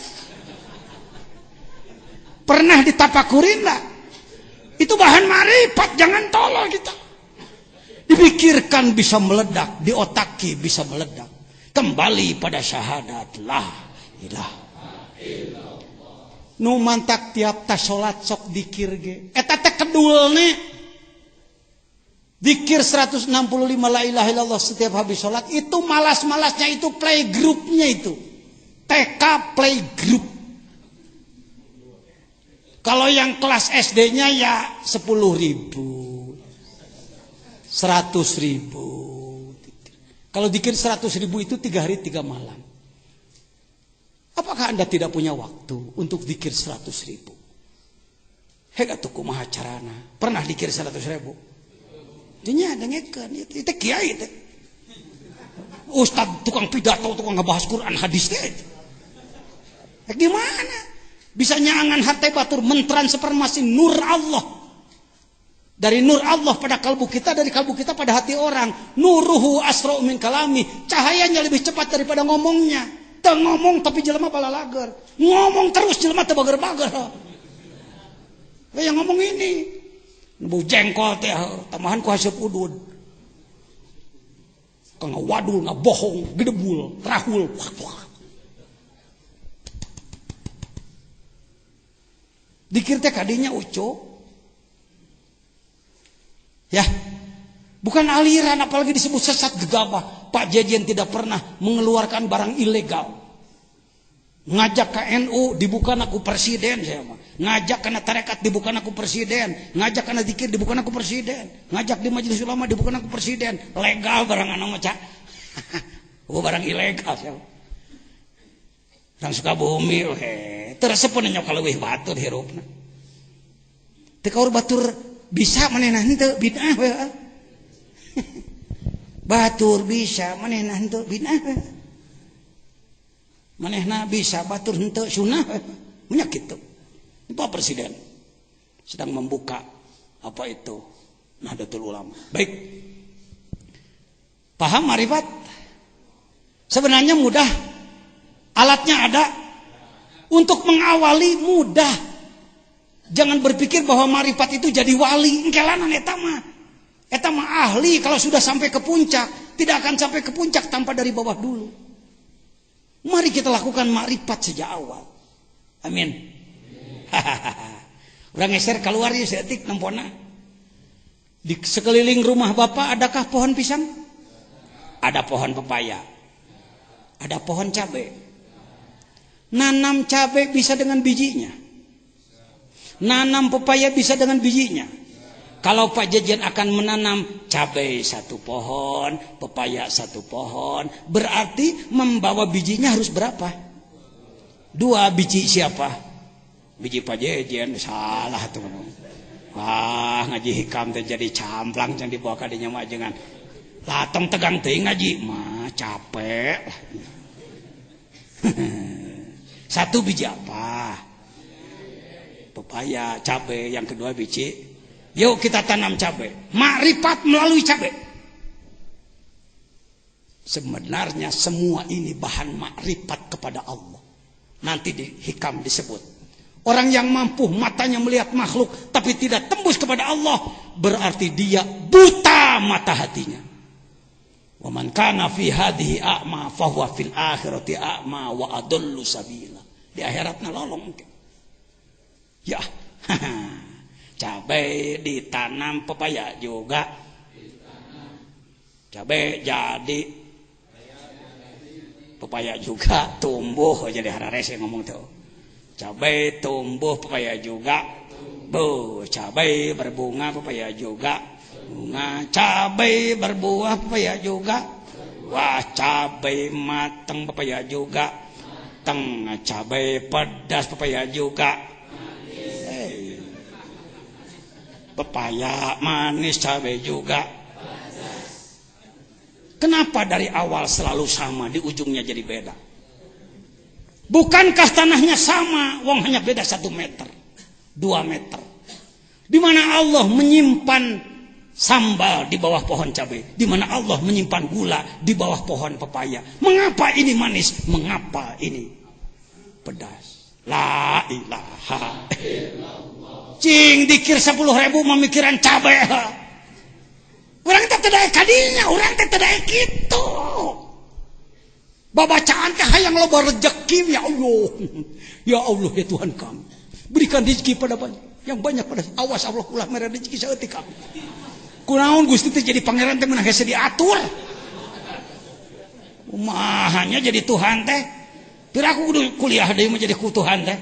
Pernah ditapakurin lah. Itu bahan marifat, jangan tolol kita. Dipikirkan bisa meledak, diotaki bisa meledak. Kembali pada syahadat la ilaha illallah. Nu mantak tiap tas salat sok dikir ge. Eta teh kedulne. Dikir 165 la ilaha illallah setiap habis sholat. Itu malas-malasnya itu playgroup-nya itu. TK playgroup. Kalau yang kelas SD-nya ya 10.000, 100.000. Kalau dikir 100.000 itu 3 hari 3 malam. Apakah Anda tidak punya waktu untuk dikir 100.000? Hegat tuh kumaha carana. Pernah dikir 100.000? Dinya dengekeun itu kiai teh. Ustaz tukang pidato, tukang ngebahas Quran hadis teh. Gimana? Bisa nyangan hati batur mentransformasi nur Allah. Dari nur Allah pada kalbu kita, dari kalbu kita pada hati orang. Nuruhu asra'u min kalami. Cahayanya lebih cepat daripada ngomongnya. Teu ngomong tapi jelema balalager. Ngomong terus jelema teu bager-bager. Yang ngomong ini. Nebu jengkol teh tambahan ku haseup udud. Kang wadul ngabohong, gedebul, rahul. Dikir teh kadinya uco. Ya. Bukan aliran apalagi disebut sesat gegabah. Pak Jejen tidak pernah mengeluarkan barang ilegal. Ngajak ke NU dibukan aku presiden saya mah. Ngajak karena tarekat dibukan aku presiden. Ngajak karena zikir dibukan aku presiden. Ngajak di majelis ulama dibukan aku presiden. Legal barang anu mah cak. Barang ilegal saya. Orang Sukabumi teresep nya kalau weh batur hirupna. Teu kaur batur bisa manehna henteu bid'ah we. Batur bisa manehna henteu bid'ah we. Manehna bisa batur henteu sunnah we. Nya kitu. Pak Presiden sedang membuka apa itu Nahdlatul Ulama. Baik. Paham marifat? Sebenarnya mudah. Alatnya ada. Untuk mengawali mudah. Jangan berpikir bahwa marifat itu jadi wali. Engkelanan eta mah. Eta mah ahli kalau sudah sampai ke puncak. Tidak akan sampai ke puncak tanpa dari bawah dulu. Mari kita lakukan marifat sejak awal. Amin. Urang geser keluar ya seetik nempona. Di sekeliling rumah Bapak adakah pohon pisang? Ada pohon pepaya. Ada pohon cabai. Nanam cabai bisa dengan bijinya. Nanam pepaya bisa dengan bijinya. Kalau Pak Jejen akan menanam cabai 1 pohon, pepaya 1 pohon, berarti membawa bijinya harus berapa? 2 biji siapa? Biji Pak Jejen. Salah tuh. Wah ngaji hikam jadi camplang jangan dibawa kadinya mah jangan. Latong tegang teuing ngaji mah capek. 1 biji apa? Pepaya, cabai. Yang kedua biji. Yuk kita tanam cabai. Makrifat melalui cabai. Sebenarnya semua ini bahan makrifat kepada Allah. Nanti di hikam disebut. Orang yang mampu matanya melihat makhluk tapi tidak tembus kepada Allah, berarti dia buta mata hatinya. Wa man kana fi hadhihi a'ma fa huwa fil akhirati a'ma wa adallu sabila. Di akhiratna lolong. Ya. Cabai ditanam, pepaya juga. Cabai jadi, pepaya juga tumbuh. Jadi hararese ngomong tuh. Cabai tumbuh, pepaya juga. Cabai berbunga, pepaya juga. Bunga, cabai berbuah, pepaya juga. Wah, cabai matang, pepaya juga. Tengah cabai pedas, pepaya juga. Pepaya manis, cabai juga. Kenapa dari awal selalu sama, di ujungnya jadi beda? Bukankah tanahnya sama, wong hanya beda 1 meter, 2 meter. Di mana Allah menyimpan sambal di bawah pohon cabai, di mana Allah menyimpan gula di bawah pohon pepaya. Mengapa ini manis? Mengapa ini pedas? La ilaha illallah. Cing dikir 10.000 memikiran cabai. Orang teh teu daek kadinya, orang teh teu daek kitu. Babacaan teh hayang loba rezeki ya Allah. Ya Allah ya Tuhan kami. Berikan rezeki pada yang banyak pada awas Allah ulah mere rezeki saeutik kami. Kunaon Gusti teh jadi pangeran teh meunang hese diatur. Umahanya jadi Tuhan teh. Pira aku kudu kuliah deui mah jadi ku Tuhan teh.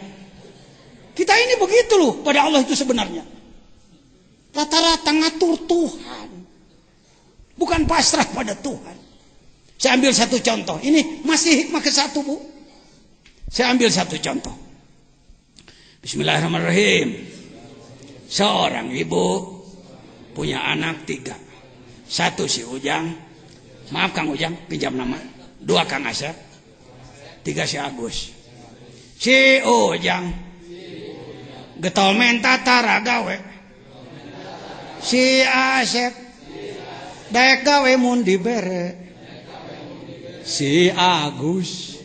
Kita ini begitu loh pada Allah itu sebenarnya. Rata-rata ngatur Tuhan. Bukan pasrah pada Tuhan. Saya ambil satu contoh. Ini masih hikmah ke-1, Bu. Saya ambil satu contoh. Bismillahirrahmanirrahim. Seorang ibu punya anak 3. 1 si Ujang. Maaf Kang Ujang, pinjam nama. 2 Kang Asep. 3 si Agus. Si Ujang getol menta tara gawe. Si Asep daek gawe mun dibere. Si Agus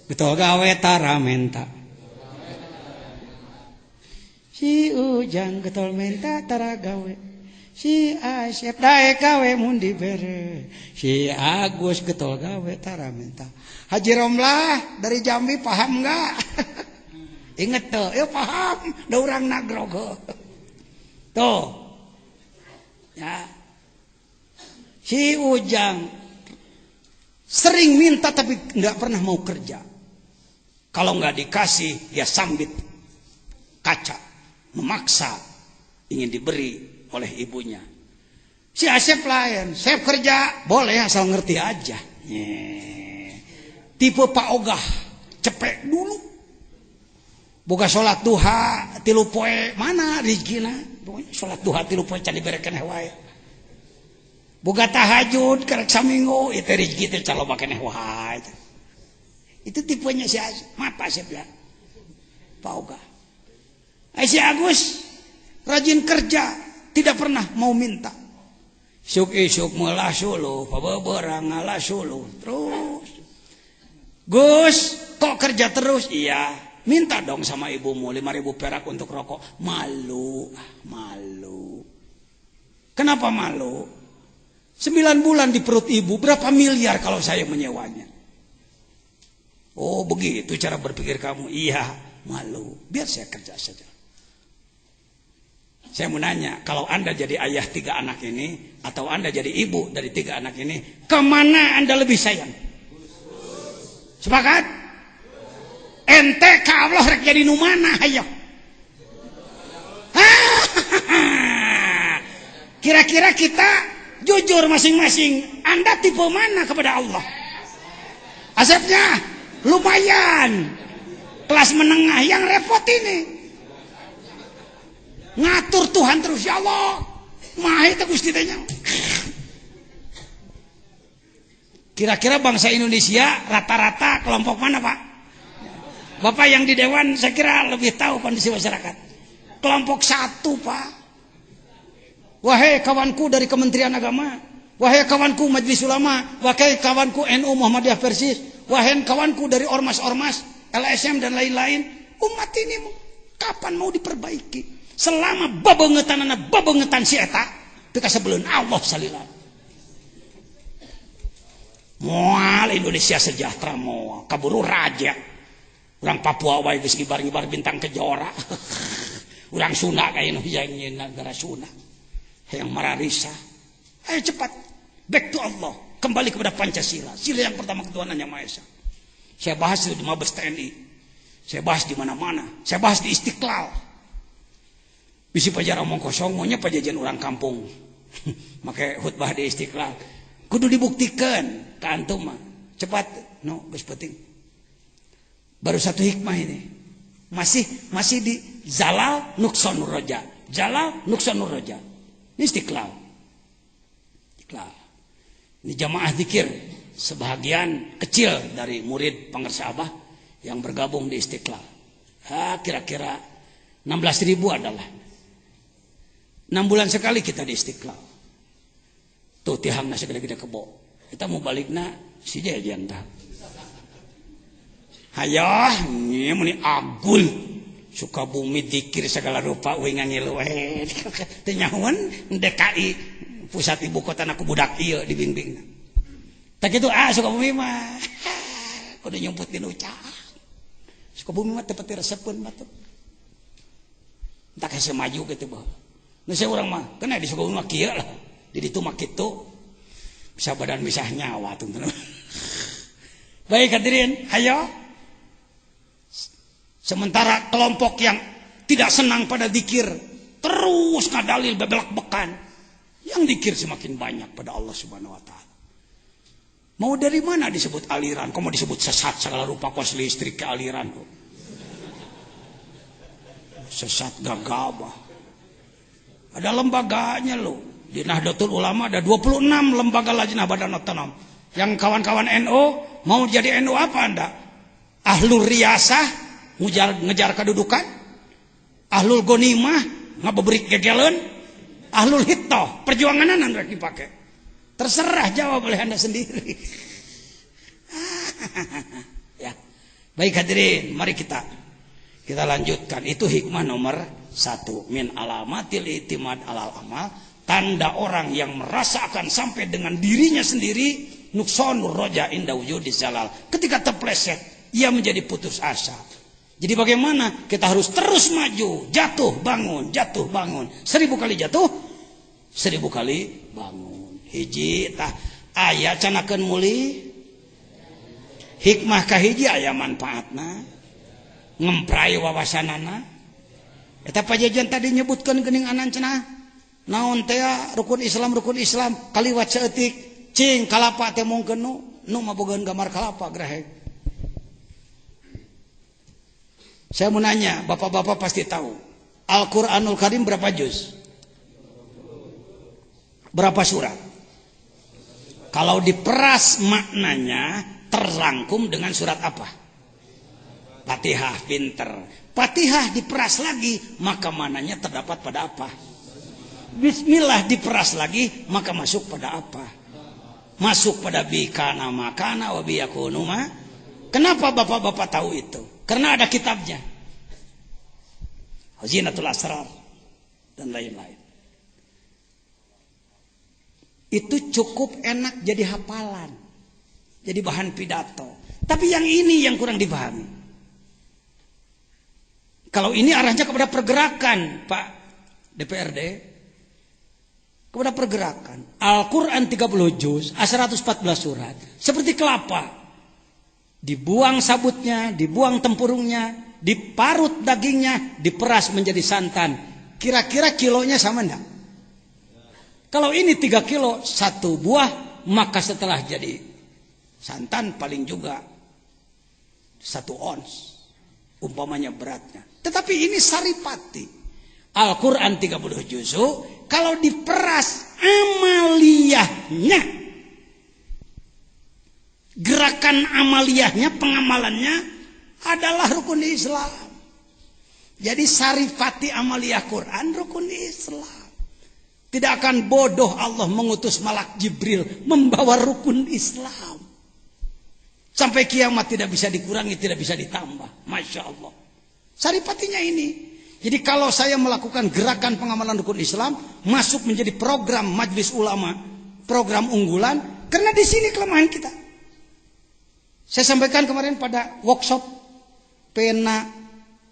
getol gawe tara menta. Si Ujang getol menta tara gawe. Si Asep daek gawe mun dibere. Si Agus getol gawe tara menta. Haji Romlah dari Jambi paham enggak? Ingat tuh, ya paham. Da urang nagrogo. Tuh. Ya. Si Ujang sering minta tapi enggak pernah mau kerja. Kalau enggak dikasih, dia sambit kaca, memaksa ingin diberi oleh ibunya. Si Asep lain, saya kerja boleh asal ngerti aja. Tipe Pak Ogah, cepek dulu. Boga sholat duha 3 poe mana rezekina? Pokoknya sholat duha 3 poe can diberekeun wae. Boga tahajud karek saminggu itu rezeki teh caloba keneh wae. Itu tipenya si mata Asep ya. Pak Ogah. Si Agus rajin kerja, tidak pernah mau minta. Suk-isuk meula suluh, pabeberang ngalah suluh terus. Gus, kok kerja terus? Iya. Minta dong sama ibumu 5.000 perak untuk rokok. Malu. Kenapa malu? 9 bulan di perut ibu, berapa miliar kalau saya menyewanya? Oh begitu cara berpikir kamu. Iya, malu. Biar saya kerja saja. Saya mau nanya, kalau Anda jadi ayah 3 anak ini, atau Anda jadi ibu dari 3 anak ini, kemana Anda lebih sayang? Sepakat? Ente ka Allah rek jadi nu mana hayo. Kira-kira kita jujur masing-masing, Anda tipe mana kepada Allah? Asepnya lumayan kelas menengah, yang repot ini ngatur Tuhan terus. Ya Allah mah itu Gusti teh. Kira-kira bangsa Indonesia rata-rata kelompok mana Pak? Bapak yang di Dewan saya kira lebih tahu kondisi masyarakat. Kelompok 1 Pak. Wahai kawanku dari Kementerian Agama, wahai kawanku Majelis Ulama, wahai kawanku NU Muhammadiyah Persis, wahai kawanku dari ormas-ormas LSM dan lain-lain, umat ini kapan mau diperbaiki? Selama babengetan si eta teu kasebeleun Allah salila. Moal Indonesia sejahtera moal kaburu raja. Orang Papua wae geus ngibar-ngibar bintang kejora. Orang Sunda kayaknya yang negara Sunda. Yang mararisa. Ayo cepat. Back to Allah. Kembali kepada Pancasila. Sila yang pertama ketuhanan yang Maha Esa. Saya bahas di Mabes TNI. Saya bahas di mana-mana. Saya bahas di Istiqlal. Bisi pajar omong kosong. Maunya pajajan orang kampung. Makai khutbah di Istiqlal. Kudu dibuktikan. Ke antum mah. Cepat. No, geus penting. Baru 1 hikmah ini. Masih di Zalal Nuqsanur Roja. Zalal Nuqsanur Roja. Ini Istiqlal. Ini jamaah zikir. Sebahagian kecil dari murid Pangersa Abah yang bergabung di Istiqlal. Kira-kira 16.000 adalah. 6 bulan sekali kita di Istiqlal. Tuh tihangna segede-gede kebo. Kita mau balikna si jajan dah. Hayah, ini meni agul. Sukabumi dikir segala rupa uing ngilu we. Teu nyahoan DKI pusat ibu kota aku budak ieu dibimbing. Tak kitu Sukabumi mah. Kudu nyumput di nuca. Sukabumi mah teu pati resepkeun batur. Tak kasih maju gitu bah. Nu saya urang mah kena di Sukabumi mah kieu lah. Di ditu mah kitu. Bisa badan bisa nyawa tuh. Baik hadirin, hayo. Sementara kelompok yang tidak senang pada zikir terus ngadalil bebelak bekan. Yang zikir semakin banyak pada Allah Subhanahu wa taala. Mau dari mana disebut aliran? Kok mau disebut sesat segala rupa kos listrik ke aliran kok. Sesat gagabah. Ada lembaganya loh. Di Nahdlatul Ulama ada 26 lembaga lajnah badan otonom. Yang kawan-kawan NU mau jadi NU apa Anda? Ahlul riyasah ngejar kedudukan, ahlul gonimah ngabeberik gegelen, ahlul hittoh perjuanganan Anda dipakai. Terserah jawab oleh Anda sendiri. Ya. Baik hadirin, mari kita lanjutkan. Itu hikmah nomor 1 min alamatil itimad alal amal, tanda orang yang merasa akan sampai dengan dirinya sendiri nuksonur roja inda wujudis zalal. Ketika terpleset, ia menjadi putus asa. Jadi bagaimana? Kita harus terus maju, jatuh bangun, 1000 kali jatuh, 1000 kali bangun. Hiji tah aya canakeun muli hikmah kahiji aya manfaatna, ngemprai wawasanana. Eta pajajan tadi nyebutkeun geuning anan cenah naon teh rukun Islam kaliwat saeutik cing kalapa teh mungkeun nu mabogaan gambar kalapa grahek. Saya mau nanya, bapak-bapak pasti tahu Al-Quranul Karim berapa juz? Berapa surat? Kalau diperas maknanya terrangkum dengan surat apa? Fatihah, pinter. Fatihah diperas lagi, maka mananya terdapat pada apa? Bismillah diperas lagi, maka masuk pada apa? Masuk pada bikana makana wa biyakunuma. Kenapa bapak-bapak tahu itu? Karena ada kitabnya. Hazinatul Asrar dan lain-lain. Itu cukup enak jadi hafalan. Jadi bahan pidato. Tapi yang ini yang kurang dipahami. Kalau ini arahnya kepada pergerakan, Pak DPRD. Kepada pergerakan. Al-Quran 30 juz, 114 surat. Seperti kelapa. Dibuang sabutnya, dibuang tempurungnya, diparut dagingnya, diperas menjadi santan. Kira-kira kilonya sama enggak? Kalau ini 3 kilo 1 buah, maka setelah jadi santan paling juga 1 ons umpamanya beratnya. Tetapi ini saripati. Al-Quran 30 juz, kalau diperas amaliyahnya, gerakan amaliyahnya, pengamalannya adalah rukun Islam. Jadi sarifati amaliyah Quran rukun Islam. Tidak akan bodoh Allah mengutus malak Jibril membawa rukun Islam. Sampai kiamat tidak bisa dikurangi, tidak bisa ditambah. Masya Allah. Sarifatinya ini. Jadi kalau saya melakukan gerakan pengamalan rukun Islam, masuk menjadi program Majelis Ulama, program unggulan, karena di sini kelemahan kita. Saya sampaikan kemarin pada workshop pena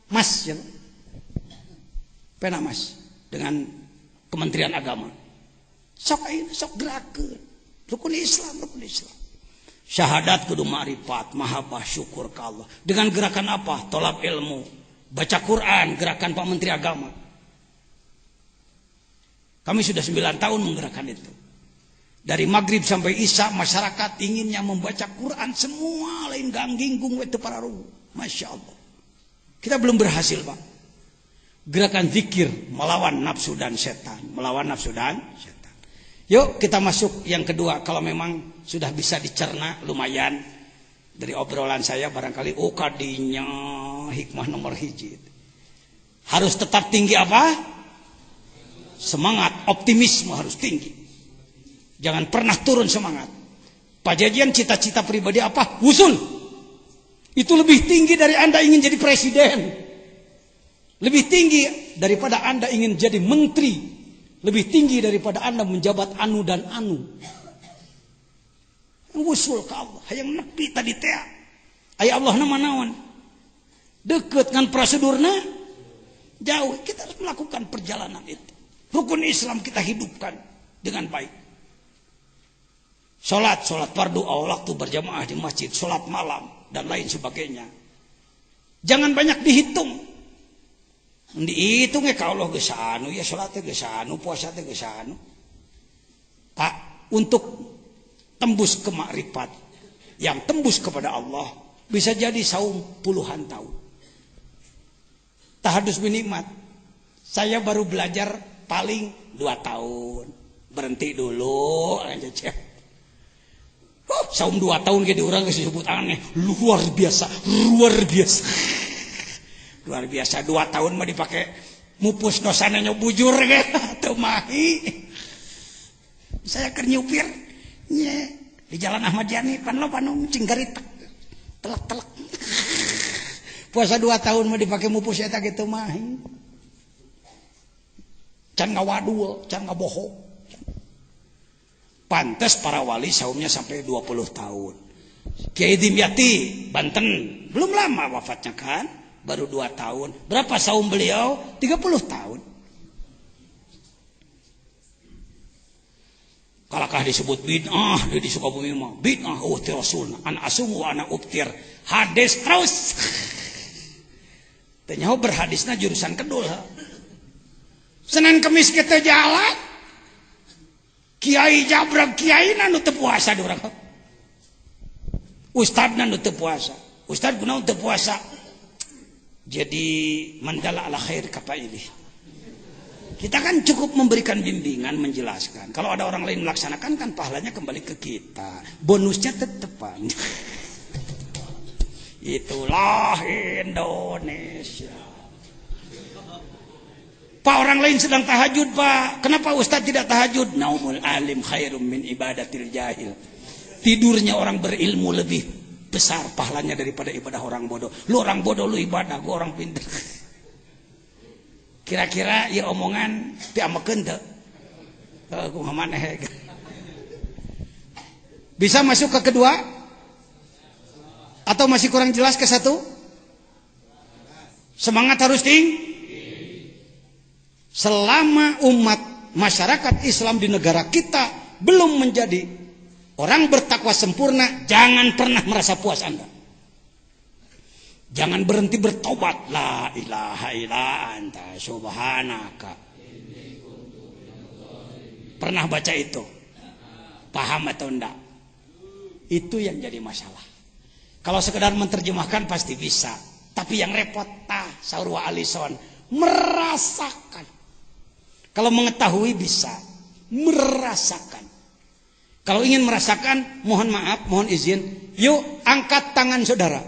mas, ya. Pena mas dengan Kementerian Agama. Sok gerakan rukun Islam. Syahadat kudu ma'rifat, mahabbah, syukur ke Allah. Dengan gerakan apa? Tolab ilmu, baca Quran, gerakan Pak Menteri Agama. Kami sudah 9 tahun menggerakkan itu. Dari maghrib sampai isya masyarakat inginnya membaca Quran semua lain gangginggung itu para ruh. Masya Allah. Kita belum berhasil Pak. Gerakan zikir melawan nafsu dan setan. Yuk kita masuk yang kedua. Kalau memang sudah bisa dicerna lumayan. Dari obrolan saya barangkali kadinya hikmah nomor 1. Harus tetap tinggi apa? Semangat, optimisme harus tinggi. Jangan pernah turun semangat. Pajajian cita-cita pribadi apa? Wusul. Itu lebih tinggi dari Anda ingin jadi presiden. Lebih tinggi daripada Anda ingin jadi menteri. Lebih tinggi daripada Anda menjabat anu dan anu. Wusul ke Allah. Hayang nepi tadi teh. Aya Allah nama naon. Deket dengan prosedurnya. Jauh. Kita harus melakukan perjalanan itu. Rukun Islam kita hidupkan dengan baik. Sholat fardu waktu berjamaah di masjid, sholat malam dan lain sebagainya. Jangan banyak dihitung. Dihitung ka Allah geus anu ya salat teh geus anu, puasa teh geus anu. Pak, untuk tembus ke makrifat, yang tembus kepada Allah bisa jadi saum puluhan tahun. Tahadus binikmat. Saya baru belajar paling 2 tahun. Berhenti dulu aja cek. Saum 2 tahun ge di urang geus disebut aneh, luar biasa, luar biasa. Luar biasa 2 tahun mah dipake mupus dosana nya bujur ge teu mahi. Saya keur nyupir nya di Jalan Ahmad Yani pan lo panu cinggarit telak-telak. Puasa 2 tahun mah dipake mupus eta ge teu mahi. Can ngawadul, can ngabohong. Pantes para wali saumnya sampai 20 tahun. Kiai Dimyati Banten belum lama wafatnya kan? Baru 2 tahun. Berapa saum beliau? 30 tahun. Kalakah disebut bid'ah di Sukabumi mah. Bid'ah ti Rasul. An asumu wa ana ubtir. Hadis terus. Teu nyaho berhadisna jurusan kedul. Senin Kemis kita jalan. Kiai jabrag kiaina nu teu puasa di urang. Ustadna nu teu puasa. Ustad kunaon teu puasa? Jadi mandala ala khair kapaili. Kita kan cukup memberikan bimbingan, menjelaskan. Kalau ada orang lain melaksanakan kan pahalanya kembali ke kita. Bonusnya tetepan. Itulah Indonesia. Pak, orang lain sedang tahajud, Pak. Kenapa Ustadz tidak tahajud? Naumul alim khairum min ibadatil jahil. Tidurnya orang berilmu lebih besar pahalanya daripada ibadah orang bodoh. Lu orang bodoh, lu ibadah, gua orang pintar. Kira-kira ya omongan piamekeun teu? Kumaha maneh. Bisa masuk ke kedua? Atau masih kurang jelas ke satu? Semangat harus tinggi. Selama umat masyarakat Islam di negara kita belum menjadi orang bertakwa sempurna, jangan pernah merasa puas Anda. Jangan berhenti bertobat. La ilaha illa anta subhanaka. Pernah baca itu? Paham atau enggak? Itu yang jadi masalah. Kalau sekedar menerjemahkan pasti bisa. Tapi yang repot saur wa alison merasakan. Kalau mengetahui bisa, merasakan. Kalau ingin merasakan, mohon maaf, mohon izin, yuk angkat tangan saudara.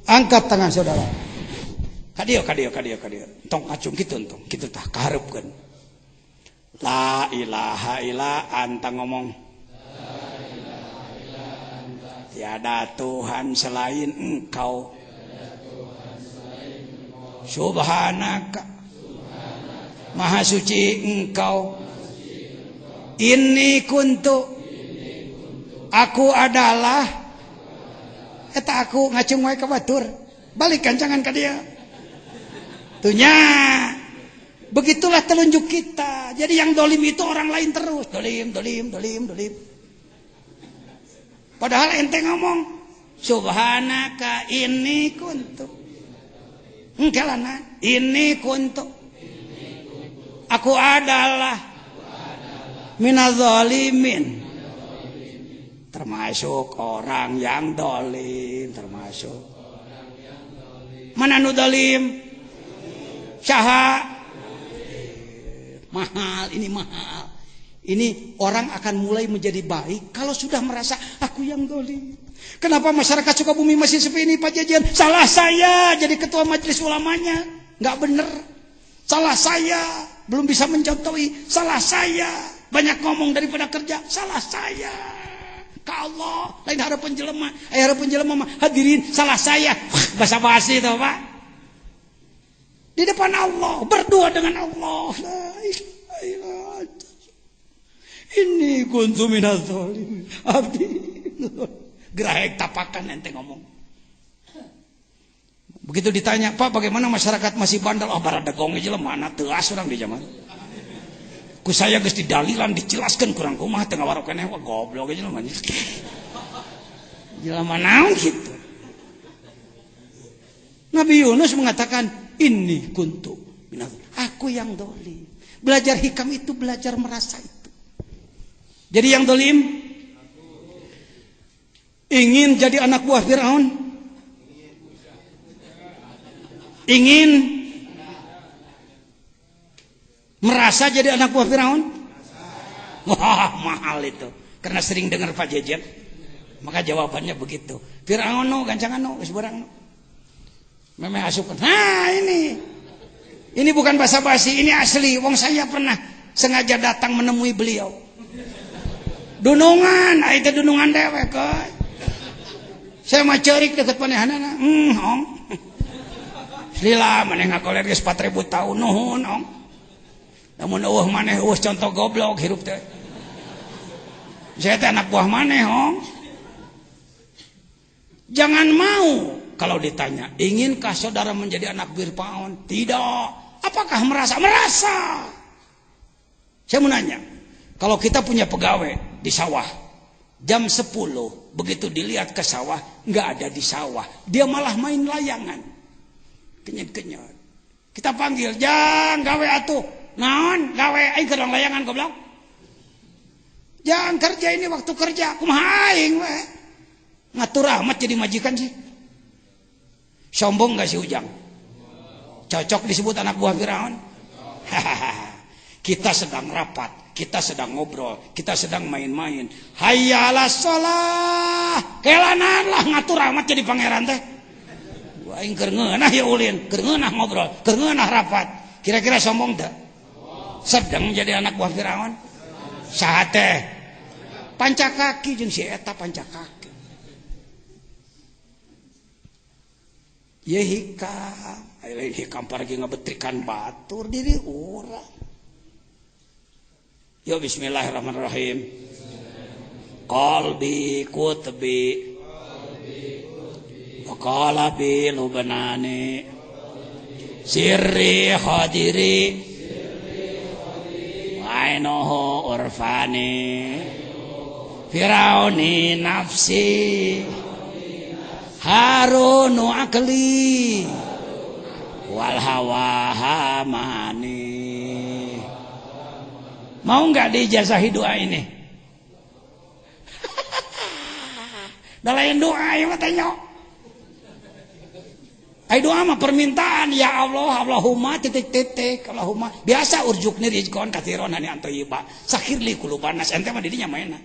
Angkat tangan saudara. Kadio. Tong acung gitu, gitu tah kaharepkeun. La ilaha illa anta ngomong. Tiada Tuhan selain Engkau. Subhanaka. Maha suci Engkau. Inni kuntu. Aku adalah. Eta aku ngacung wae ka batur. Balik kancangan ka dia. Tunya. Begitulah telunjuk kita. Jadi yang dolim itu orang lain terus. Dolim. Padahal ente ngomong. Subhanaka inni kuntu. Engkelana. Inni kuntu. Aku adalah minadzalimin, termasuk orang yang dolim, termasuk mana nu dolim? Syaha mahal, ini mahal. Ini orang akan mulai menjadi baik kalau sudah merasa aku yang dolim. Kenapa masyarakat Sukabumi masih seperti ini Pak Jajan? Salah saya jadi ketua majelis ulamanya, nggak bener. Salah saya belum bisa mencontohi. Salah saya banyak ngomong daripada kerja. Salah saya ka Allah lain harapan jelema. Harapan jelema mah hadirin salah saya. Basa-basi itu Pak. Di depan Allah berdua dengan Allah. La ilaha illallah. Ini kuntu minaz zalimin. Abdi. Gerahek tapakan ente ngomong. Begitu ditanya, Pak bagaimana masyarakat masih bandel? Oh barada gonge jelema mana teuas urang di zaman. Ku saya geus didalilan dijelaskeun kurang kumaha teu ngawarok keneh wah goblok jelema. Jelema naon kitu. Nabi Yunus mengatakan, inni kuntu minadh, aku yang dolim. Belajar hikam itu belajar merasa itu. Jadi yang dolim ingin jadi anak buah Firaun, ingin merasa jadi anak buah Firaun. Wah, mahal itu. Karena sering dengar Pak Jejet, maka jawabannya begitu. Firaun no, gancangan no, wis barang no. Memang asupan. Nah ini bukan basa-basi, ini asli. Wong saya pernah sengaja datang menemui beliau. Dunungan, itu dunungan dewek. Saya mah cerik dekat panehanana. Ong. Lila maneh ngakoler geus 4000 tahun nuhun, ong. Namun eueuh maneh eueuh contoh goblok hirup teh. Saya teh anak buah maneh, ong. Jangan mau kalau ditanya, inginkah saudara menjadi anak Firaun? Tidak. Apakah merasa? Merasa. Saya mau nanya, kalau kita punya pegawai di sawah, jam 10 begitu dilihat ke sawah, nggak ada di sawah, dia malah main layangan, kenyot-kenyot. Kita panggil, jang gawe atuh, naon gawe, aing keur layangan goblok. Jangan kerja ini waktu kerja, kumaha aing we. Ngatur amat jadi majikan sih. Sombong gak sih Ujang? Cocok disebut anak buah Firaun? Kita sedang rapat, kita sedang ngobrol, kita sedang main-main. Hayya 'alas shalah. Kelanan lah ngatur amat jadi pangeran teh. Wah, aing keur ngeunah ya ulin, keur ngeunah ngobrol, keur ngeunah rapat. Kira-kira sombong teu? Sedang menjadi anak buah Firaun? Saha teh? Pancakaki jeung si eta pancakaki. Ya hikam pergi ngebetrikan batur diri orang. Ya bismillahirrahmanirrahim. Qalbi kutbi wa qalabi lubnani sirri khadiri wa ainuhu urfani Firauni nafsi Harunu akli wal hawa hamani. Mau nggak diijazahi doa ini? Dah lain doa ya matanya. Ai doa mah permintaan, ya Allah, Allahumma titik-titik, Allahumma. Biasa urjukni rizqon katsiron hani antayyiba. Sakhirli qulubanas ente mah didinya mainna.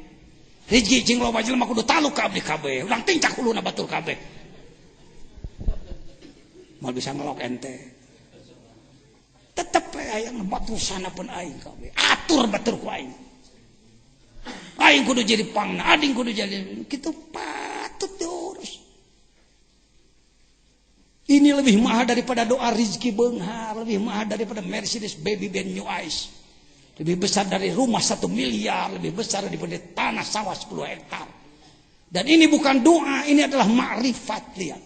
Rizki cing loba jelema kudu taluk ka abdi kabeh. Ulang tincak huluna batur kabeh. Mal bisa ngelok ente. Tetep aya batur sanapeun aing kabeh. Atur batur ku aing. Aing kudu jadi pangna, ading kudu jadi kitu patut diurus. Ini lebih mahal daripada doa rizki beunghar, lebih mahal daripada Mercedes baby Benz New Ice. Lebih besar dari rumah 1 miliar, lebih besar daripada tanah sawah 10 hektar. Dan ini bukan doa, ini adalah ma'rifat. Lihat,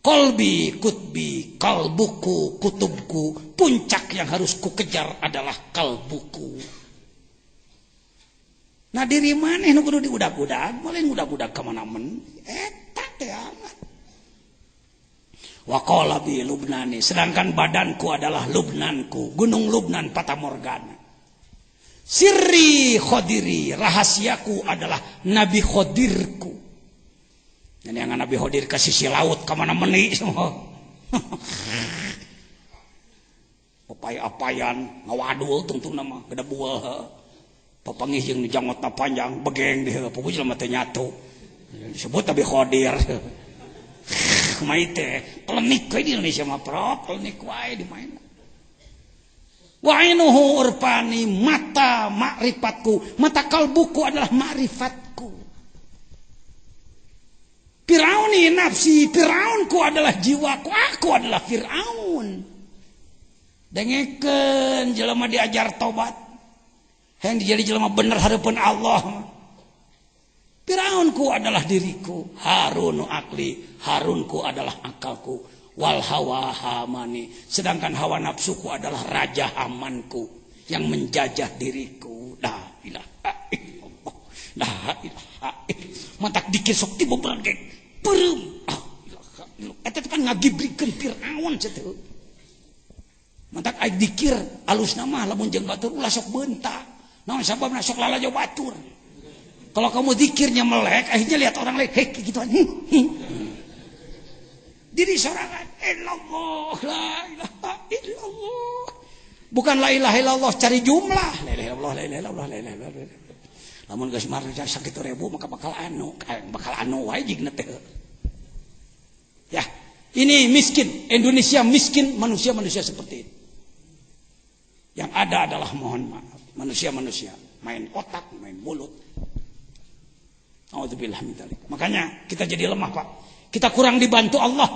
qalbi kutbi, kalbuku kutubku, puncak yang harus kukejar adalah kalbuku. Nah diri mana nu kudu diudag-udag, mulai ngudag-udag kemana-mana, eta teh amat. Wa qalabi lubnani, sedangkan badanku adalah Lubnanku, gunung Lubnan Fata Morgana. Sirri Khodiri, rahasiaku adalah Nabi Khodirku. Dan yang Nabi Khodir ke sisi laut kemana meni semua. Papai-apayan ngawadul tungtung nama gede buah. Papangih yang jangotna panjang begeng dia pupus lama teh nyatu. Disebut Nabi Khodir. Maite pelenik ke di Indonesia mah prop pelenik wae di main. Wa ainuhu urfani, mata makrifatku, mata kalbuku adalah makrifatku. Firauni nafsi, Firaunku adalah jiwaku, aku adalah Firaun. Dengekeun jelema diajar tobat, yang dijadi jelema bener hareupeun Allah. Firaunku adalah diriku, Harunu akli, Harunku adalah akalku. Wal hawa hamani, sedangkan hawa nafsuku adalah raja Hamanku yang menjajah diriku. La ilaha illallah, la ilaha illallah. Mantak dikir sok tiba bergek, perem. La ilaha Eta kan ngagibrikeun Firaun cenah. Mantak aing dikir alusna mah lamun jeung batur ulah sok beunta. Naon sababna sok lalajo batur. Kalau kamu zikirnya melek, akhirnya lihat orang lain, hei gituan. Diri sorangan, illallah, la ilaha illallah. Bukan la ilaha illallah cari jumlah. La ilaha illallah, la ilaha illallah, la ilaha illallah. Lamun geus marja 1.000 maka bakal anu wae jigna teh. Ya, ini miskin, Indonesia miskin, manusia-manusia seperti itu. Yang ada adalah mohon maaf, manusia-manusia main otak, main mulut. A'udzubillah min dzalik. Makanya kita jadi lemah, Pak. Kita kurang dibantu Allah.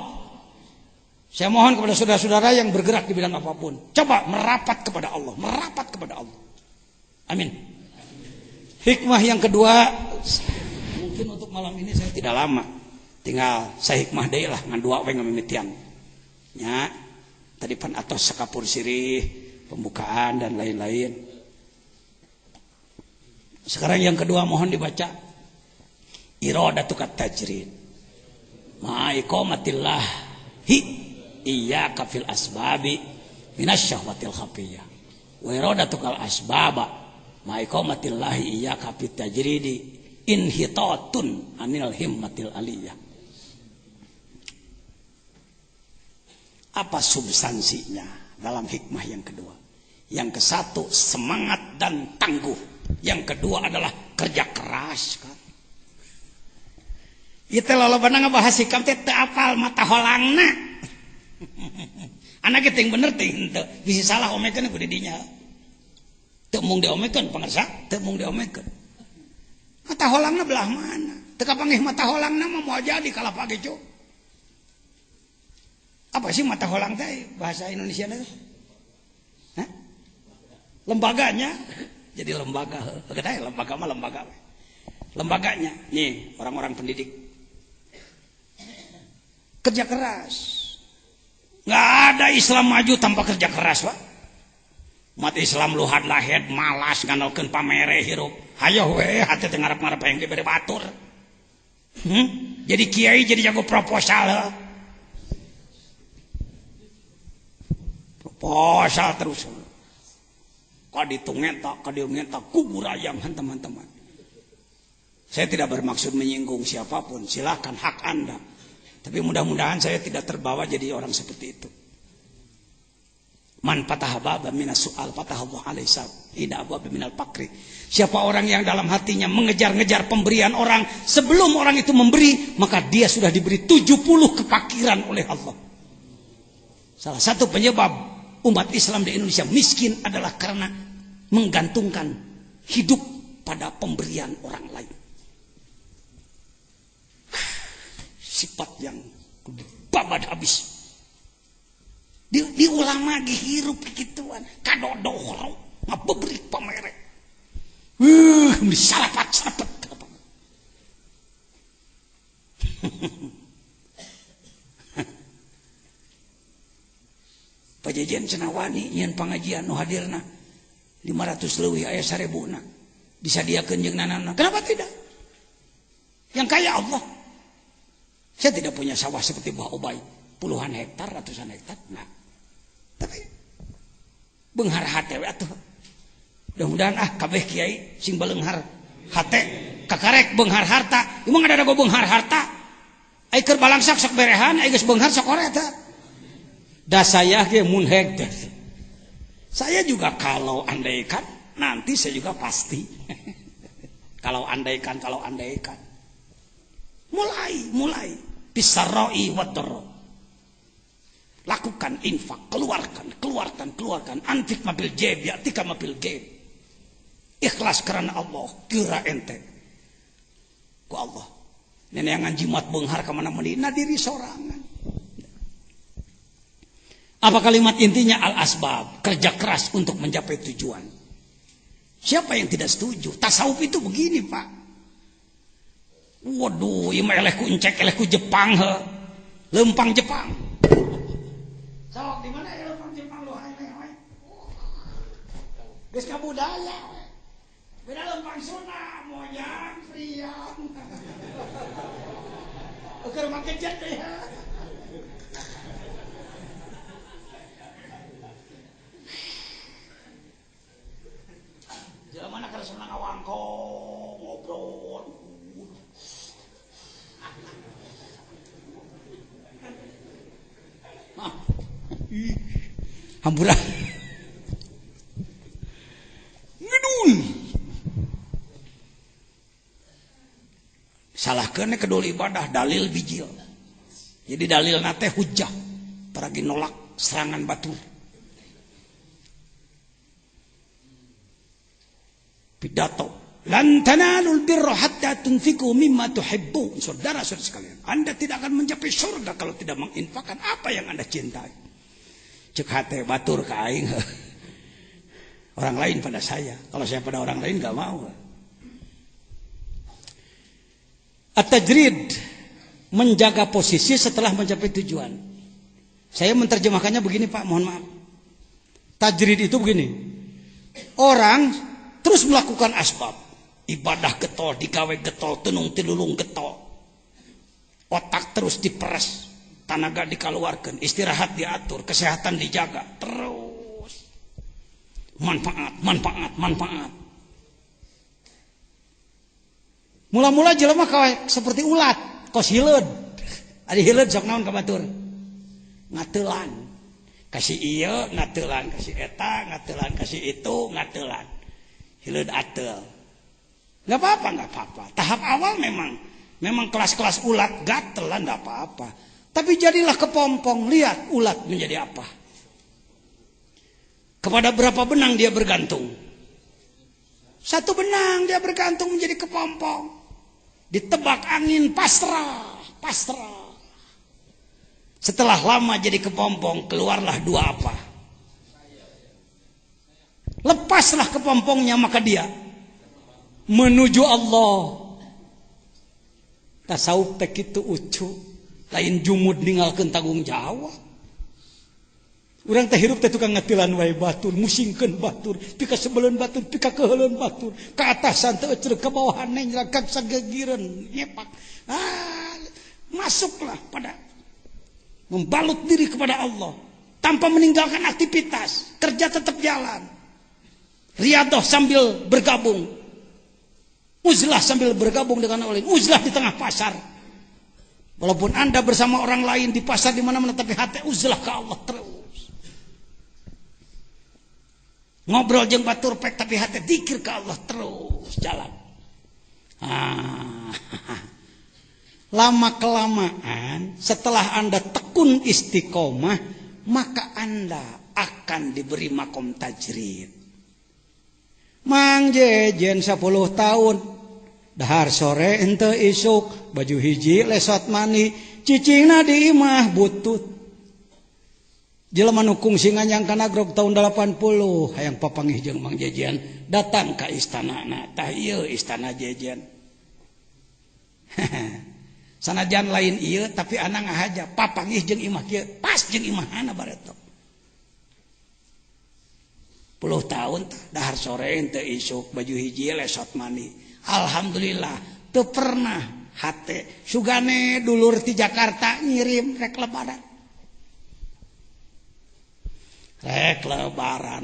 Saya mohon kepada saudara-saudara yang bergerak di bidang apapun, coba merapat kepada Allah, merapat kepada Allah. Amin. Hikmah yang kedua, mungkin untuk malam ini saya tidak lama. Tinggal saya hikmah deui lah ngan dua we ngamimitian. Nya, tadi pan atos sakapur sirih, pembukaan dan lain-lain. Sekarang yang kedua mohon dibaca iradatul tajrid. Ma'iqamatillahi iyyaka fil asbabi minasyahwatil khafiyah. Wa iradatul asbaba ma'iqamatillahi iyyaka fit tajridi inhitatun anil himmatil aliyah. Apa substansinya dalam hikmah yang kedua? Yang kesatu semangat dan tangguh. Yang kedua adalah kerja keras kan. Ieu teh lolobana ngabahas hikam teh teu apal mata holangna. Anak teh bener teh henteu bisa salah omekeun ku di dinya. Teu mung diomekeun pangarsa, teu mung diomekeun. Mata holangna belah mana? Teu kapanggih mata holangna mah moal jadi kalah page cu. Apa sih mata holang teh bahasa Indonesia teh? Hah? Lembaganya. Jadi lembaga. Kedah lembaga mah lembaga. Lembaganya. Nih, orang-orang pendidik. Kerja keras. Enggak ada Islam maju tanpa kerja keras, Pak. Umat Islam luhad lahed malas nganalkeun pamere hirup. Hayo we hate teh ngarep-ngarep hayang dibere batur. Jadi kiai jadi jago proposal. Proposal terus. Kaditu ngeta, kadieu ngeta kuburayangan teman-teman. Saya tidak bermaksud menyinggung siapapun, silakan hak Anda. Tapi mudah-mudahan saya tidak terbawa jadi orang seperti itu. Man fataha baban minas su'al fataha Allah alaihi ida abwab minal fakri. Siapa orang yang dalam hatinya mengejar-ngejar pemberian orang, sebelum orang itu memberi, maka dia sudah diberi 70 kefakiran oleh Allah. Salah satu penyebab umat Islam di Indonesia miskin adalah karena menggantungkan hidup pada pemberian orang lain. Sifat yang babad habis. Di ulama dihirup gituan, kadodo horong, ngabebrik pamere. Disalapat-salapat. Pajajian cenawani nyen pangajian nu hadirna 500 leuwih aya 1000na. Disadiakeun jeung nanana. Kenapa tidak? Yang kaya Allah. Saya tidak punya sawah seperti Mbah Ubay, puluhan hektar, ratusan hektar. Nah, tapi beunghar hate we atuh. Mudah-mudahan kabeh kiai sing beunghar hate kakarek beunghar harta. Imong ada dago beunghar harta. Ai keur balangsak sok berehan, ai geus beunghar sok ore eta. Da saya ge mun hektar. Saya juga kalau andaikan nanti saya juga pasti. Kalau andaikan. Mulai bisaroi wadoro. Lakukan infak, keluarkan. Anfik mabil jeb, yatika mabil jeb. Ikhlas karena Allah, kira ente. Ku Allah. Nenek yang jimat beunghar ka mana mana diri sorangan. Apa kalimat intinya? Al-asbab, kerja keras untuk mencapai tujuan. Siapa yang tidak setuju? Tasawuf itu begini, Pak. Waduh, ima elehku encek, elehku Jepang he. Lempang Jepang. Sok, di mana ya lempang Jepang lu hai. Geus ka budaya. Beda lempang Sunda, moyang, priang. Keur make jet deh. kalau senang ngawangko ngobrol. Hampura. Ngedul. Salahkeun kedul ibadah dalil bijil. Jadi dalil nate hujjah. Paragi nolak serangan batur. Pidato. Lan tanalul birra hatta tunfiqu mimma tuhibbun. Saudara-saudara sekalian, Anda tidak akan mencapai surga kalau tidak menginfakkan apa yang Anda cintai. Cek hate batur ka aing. Orang lain pada saya. Kalau saya pada orang lain enggak mau. At-tajrid, menjaga posisi setelah mencapai tujuan. Saya menerjemahkannya begini Pak, mohon maaf. Tajrid itu begini. Orang terus melakukan asbab. Ibadah getol, digawe getol, tenung tilulung getol. Otak terus diperes, tenaga dikeluarkan, istirahat diatur, kesehatan dijaga. Terus manfaat. Mula-mula jelema seperti ulat, kos hileud. Ari hileud sok naon ka batur? Ngatelan. Kasih ieu ngatelan, kasih eta ngatelan, kasih itu ngatelan. Hileud atel. Enggak apa-apa. Tahap awal memang kelas-kelas ulat gatelan enggak apa-apa. Tapi jadilah kepompong, lihat ulat menjadi apa. Kepada berapa benang dia bergantung? Satu benang dia bergantung menjadi kepompong. Ditebak angin pasrah. Setelah lama jadi kepompong, keluarlah dua apa? Lepaslah kepompongnya, maka dia menuju Allah. Tasawuf teh kitu ucu, lain jumud ninggalkeun tanggung jawab. Urang teh hirup teh tukang ngatilan wae batur, musingkeun batur, pika sebeleun batur, pika keheuleun batur, ka atasan teh eceuk ka bawahan nyeragak sagegireun nyepak. Masuklah pada membalut diri kepada Allah tanpa meninggalkan aktivitas, kerja tetap jalan. Riyadhah sambil bergabung. Uzlah sambil bergabung dengan orang lain. Uzlah di tengah pasar. Walaupun Anda bersama orang lain di pasar di mana-mana, tapi hati uzlah ke Allah terus. Ngobrol jeung batur pek tapi hati zikir ke Allah terus jalan. Lama kelamaan setelah Anda tekun istiqomah, maka Anda akan diberi makom tajrid. Mang jejen 10 tahun dahar sore ente isuk baju hiji lesot mani cicingna di imah butut jelema nu kungsi nganyangkan agrog tahun 80 hayang papanggih jeung Mang Jejen datang ka istanana tah ieu istana Jejen. Sanajan lain ieu tapi ana ngahaja papanggih jeung imah kieu pas jeung imahana bareto. 10 tahun dahar sore ente isuk baju hiji lesot mani. Alhamdulillah teu pernah hate sugane dulur ti Jakarta ngirim rek lebaran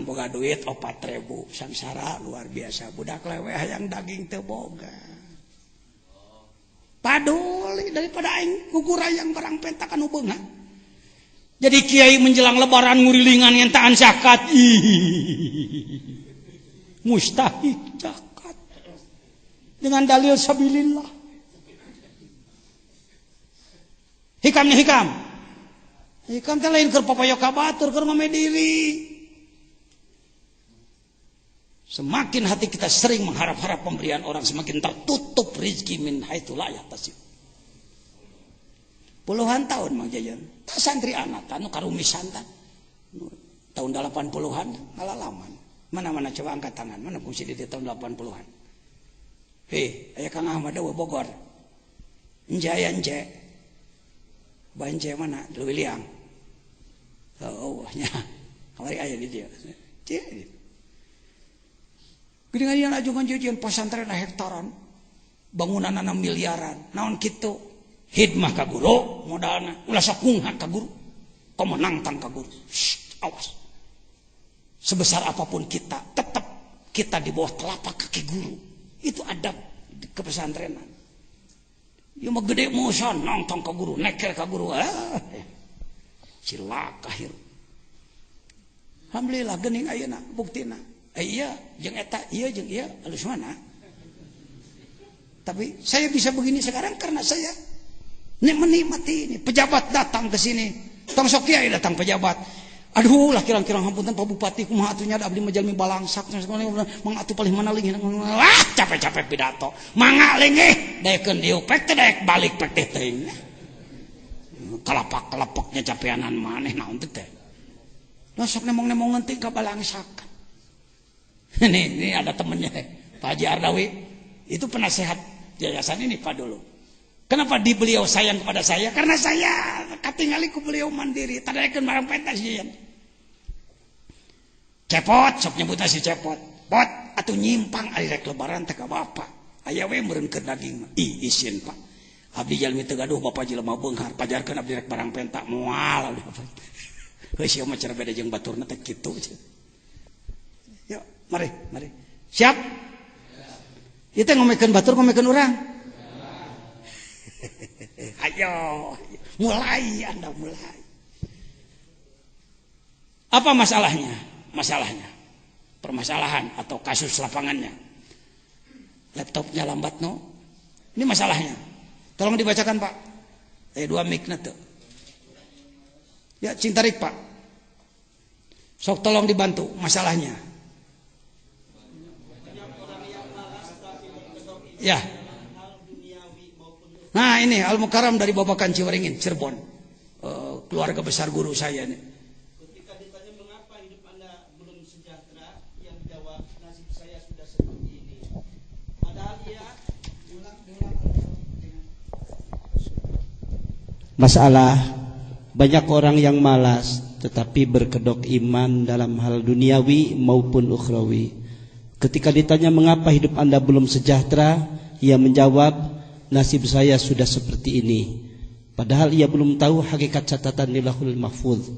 boga duit 4.000 sangsara luar biasa budak leweh hayang daging teu boga. Paduli daripada aing gugurayang barang pentakan anu beunghang. Jadi kiai menjelang lebaran ngurilingan ngentaan zakat. Mustahik zakat. Dengan dalil sabilillah. Hikamnya hikam. Hikam teh lain keur papayo ka batur keur ngomediri. Semakin hati kita sering mengharap-harap pemberian orang, semakin tertutup rezeki min haitsu la yahtasib. Puluhan tahun Mang Jajan tak santri anak anu karumisan tahun 80-an ngalalaman mana-mana coba angkat tangan mana fungsi di tahun 80-an aya Kang Ahmad we Bogor enjaya ence bance mana Leuwiliang nya kamari aya di dieu geuning aya ajukan jajan pesantren hektaran bangunanana miliaran naon kitu hidmah ka guru modalna ulah sok ngungha ka guru komo nangtang ka guru awas sebesar apapun kita tetap kita di bawah telapak kaki guru. Itu adab di kepesantrenan. Ya mah gede mosan nongtong ke guru, neker ke guru. Cilaka hirup. Alhamdulillah geuning ayeuna buktina. Iya jeung eta, iya jeung ieu alus mana. Tapi saya bisa begini sekarang karena saya menikmati ini. Pejabat datang ke sini. Tong sok kiai datang pejabat. Aduh lah kirang-kirang hampunten Pak Bupati kumaha atunya da abdi majalmi balangsak mangatu palih mana leuwih capek-capek pidato. Mangga leungeh daekeun diuk pek teh daek balik pek teh teuing. Kalapak-kalapaknya capeanan maneh naon teh teh. Lah sok nemong-nemong ngeuting ka balangsak. Ini ada temennya Pak Haji Ardawi. Itu penasehat yayasan ini Pak dulu. Kenapa di beliau sayang kepada saya? Karena saya katingali ku beliau mandiri. Tadaekeun barang pentas jian. Cepot, sok nyebutna si Cepot. Pot, atuh nyimpang ari rek lebaran teh ka bapak. Aya we meureun keur daging mah. Isin Pak. Abdi jalmi teu gaduh bapak jelema beunghar. Pajarkeun abdi rek barang penta moal abdi bapak. Heuh sia mah cara beda jeung baturna teh kitu. Yuk, mari. Siap? Ieu teh ngomekeun batur ngomekeun urang. Ayo, mulai Anda mulai. Apa masalahnya? Permasalahan atau kasus lapangannya. Laptopnya lambat no. Ini masalahnya. Tolong dibacakan Pak. 2 mic-na tuh. Ya, cing tarik Pak. Sok tolong dibantu masalahnya. Ya. Nah ini Al-Mukarram dari Babakan Ciwaringin, Cirebon. Keluarga besar guru saya ini. Ketika ditanya mengapa hidup Anda belum sejahtera, yang menjawab nasib saya sudah seperti ini. Padahal ia masalah banyak orang yang malas tetapi berkedok iman dalam hal duniawi maupun ukhrawi. Ketika ditanya mengapa hidup Anda belum sejahtera, ia menjawab nasib saya sudah seperti ini. Padahal ia belum tahu hakikat catatan di Lauhul Mahfuz.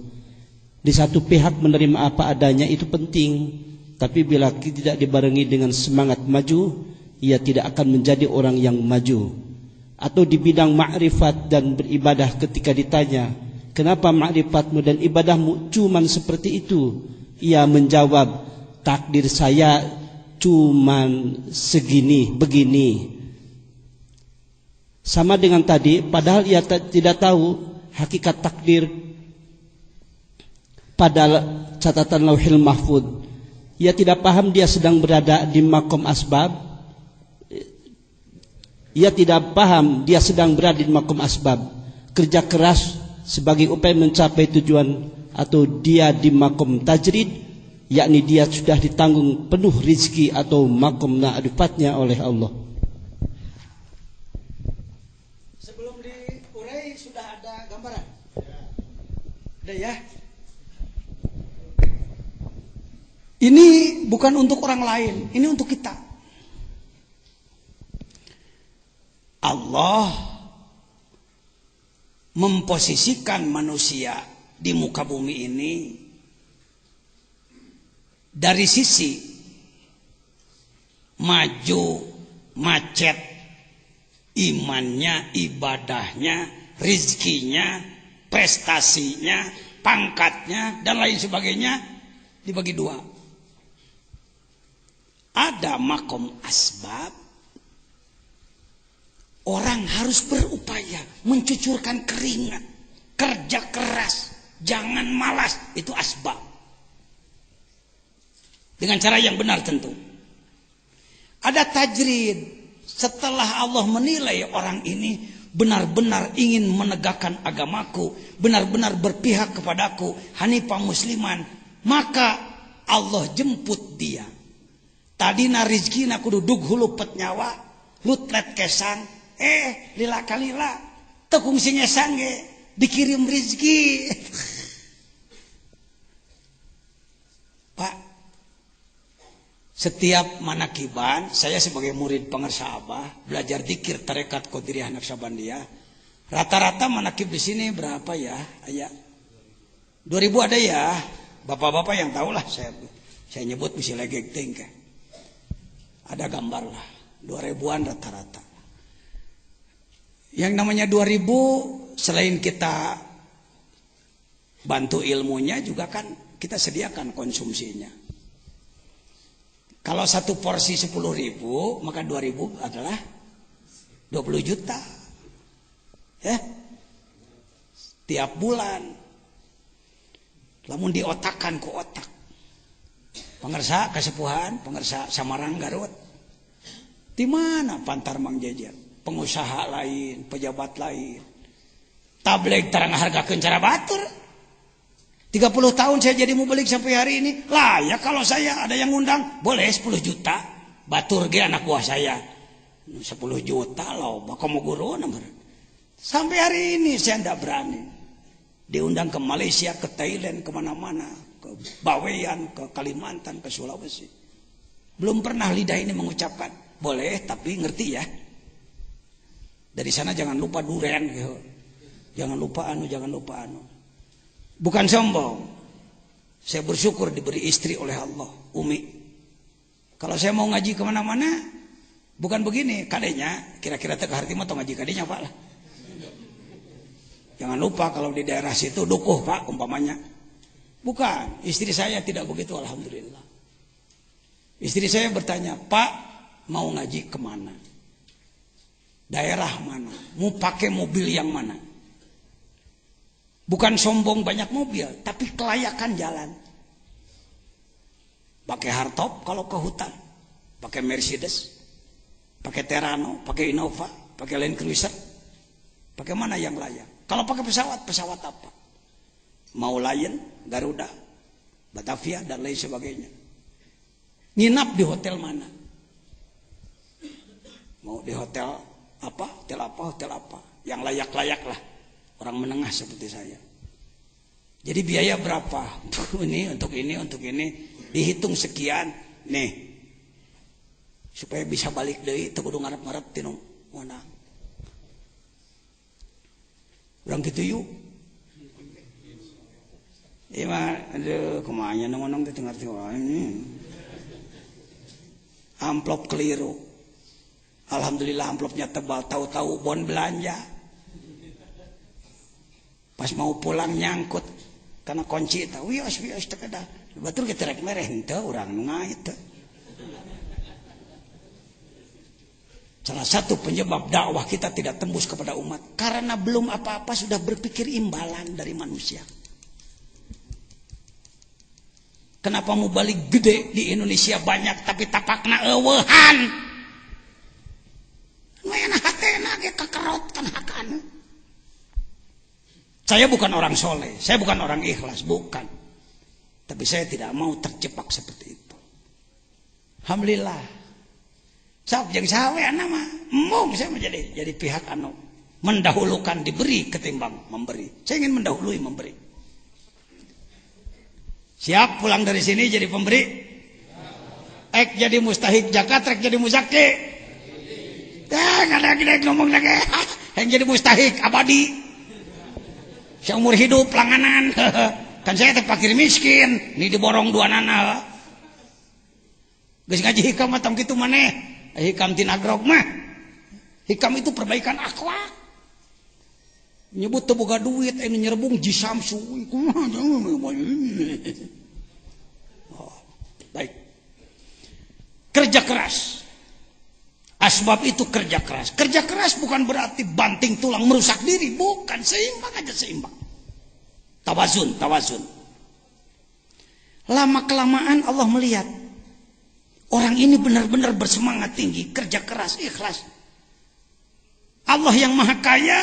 Di satu pihak menerima apa adanya itu penting, tapi bila tidak dibarengi dengan semangat maju, ia tidak akan menjadi orang yang maju. Atau di bidang ma'rifat dan beribadah, ketika ditanya, kenapa ma'rifatmu dan ibadahmu cuman seperti itu? Ia menjawab, takdir saya cuman segini, begini. Sama dengan tadi, padahal ia tidak tahu hakikat takdir pada catatan Lauhul Mahfuz. Ia tidak paham dia sedang berada di makom asbab. Ia tidak paham dia sedang berada di makom asbab. Kerja keras sebagai upaya mencapai tujuan, atau dia di makom tajrid, yakni dia sudah ditanggung penuh rizki atau makom ma'rifatnya oleh Allah. Ya. Ini bukan untuk orang lain, ini untuk kita. Allah memposisikan manusia di muka bumi ini dari sisi maju, macet, imannya, ibadahnya, rizkinya, prestasinya, pangkatnya, dan lain sebagainya dibagi 2. Ada makom asbab. Orang harus berupaya mencucurkan keringat, kerja keras, jangan malas, itu asbab. Dengan cara yang benar tentu. Ada tajrid. Setelah Allah menilai orang ini benar-benar ingin menegakkan agamaku, benar-benar berpihak kepadaku, hanifah musliman, maka Allah jemput dia. Tadina rizkina kudu dug hulu pet nyawa, lutlet kesang, lila kalila, tekung singesan ge, dikirim rizki. Pak, setiap manakiban, saya sebagai murid pengersa Abah, belajar dikir tarekat Qadiriyah Naqsabandiyah. Rata-rata manakib di sini berapa ya? Ayah 2000 ada ya. Bapak-bapak yang tahulah, saya nyebut misi legek ting. Ada gambar lah 2000-an rata-rata. Yang namanya 2000 selain kita bantu ilmunya juga kan kita sediakan konsumsinya. Kalau satu porsi 10.000 maka 2000 adalah 20 juta ya tiap bulan. Lamun diotakan ku otak pangersa kasepuhan, pangersa Samarang Garut, di mana Pantar Mang Jejer, pengusaha lain, pejabat lain, tableg tarang harga kencara batur. 30 tahun saya jadi mubelik sampai hari ini. Lah ya kalau saya ada yang ngundang, boleh 10 juta. Batur ge anak buah saya. 10 juta loh, bakal mau guru nomor. Sampai hari ini saya tidak berani. Diundang ke Malaysia, ke Thailand, kemana-mana. Ke Bawean, ke Kalimantan, ke Sulawesi. Belum pernah lidah ini mengucapkan. Boleh, tapi ngerti ya. Dari sana jangan lupa duren. Gitu. Jangan lupa anu. Bukan sombong. Saya bersyukur diberi istri oleh Allah, Umi. Kalau saya mau ngaji kemana-mana, bukan begini, kadenya, kira-kira teka harti mah ngaji kadenya Pak lah. Jangan lupa kalau di daerah situ dukuh Pak umpamanya. Bukan, istri saya tidak begitu alhamdulillah. Istri saya bertanya, Pak mau ngaji kemana? Daerah mana? Mau pakai mobil yang mana? Bukan sombong banyak mobil, tapi kelayakan jalan. Pakai hardtop kalau ke hutan, pakai Mercedes, pakai Terrano, pakai Innova, pakai Land Cruiser, pakai mana yang layak? Kalau pakai pesawat apa? Mau Lion, Garuda, Batavia dan lain sebagainya. Nginap di hotel mana? Mau di hotel apa? Hotel apa? Yang layak-layak lah. Orang menengah seperti saya. Jadi biaya berapa? Untuk ini. Dihitung sekian. Nih. Supaya bisa balik deui teu kudu ngarep-ngarep tinu mana. Urang kitu yuk. Ieu mah aduh kumaha nya ngomong teh ngarti wae. Amplop keliru. Alhamdulillah amplopnya tebal, tahu-tahu bon belanja. Pas mau pulang nyangkut karena kunci eta wios teh kada. Batur ge terek mereh henteu urang nu ngait teh. Salah satu penyebab dakwah kita tidak tembus kepada umat karena belum apa-apa sudah berpikir imbalan dari manusia. Kenapa mau balik gede di Indonesia banyak tapi tapakna eueuhan? Mayana hatena ge kakerot kan hakana. Saya bukan orang soleh, saya bukan orang ikhlas, bukan. Tapi saya tidak mau terjebak seperti itu. Alhamdulillah. Sok jeung sawe nama, mung saya menjadi pihak anu mendahulukan diberi ketimbang memberi. Saya ingin mendahului memberi. Siap pulang dari sini jadi pemberi? Ek jadi mustahik zakat, rek jadi muzaki. Ada ngomong lagi. Yang jadi mustahik abadi. Seumur hidup langganan. Kan saya teh fakir miskin, ini diborong dua nana. Geus ngaji hikam mah tong kitu maneh. Hikam tina grog mah. Hikam itu perbaikan akhlak. Nyebut teu boga duit anu nyerebung jisamsu. Oh, baik. Kerja keras. Asbab itu kerja keras. Kerja keras bukan berarti banting tulang merusak diri, bukan, seimbang aja seimbang. Tawazun. Lama kelamaan Allah melihat orang ini benar-benar bersemangat tinggi, kerja keras, ikhlas. Allah yang Maha Kaya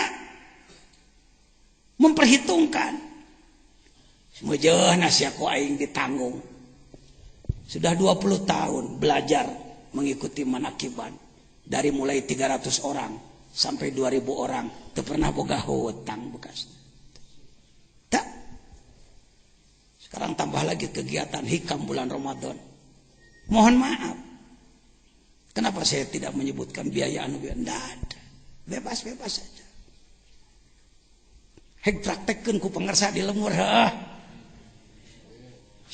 memperhitungkan. Semujeuh nasiaku aing ditanggung. Sudah 20 tahun belajar mengikuti manakiban. Dari mulai 300 orang sampai 2000 orang teu pernah boga hutang bekas. Tak. Sekarang tambah lagi kegiatan hikam bulan Ramadan. Mohon maaf. Kenapa saya tidak menyebutkan biaya anu tidak ada. Bebas-bebas saja. Hek praktekkeun ku pangersa di lemur heuh.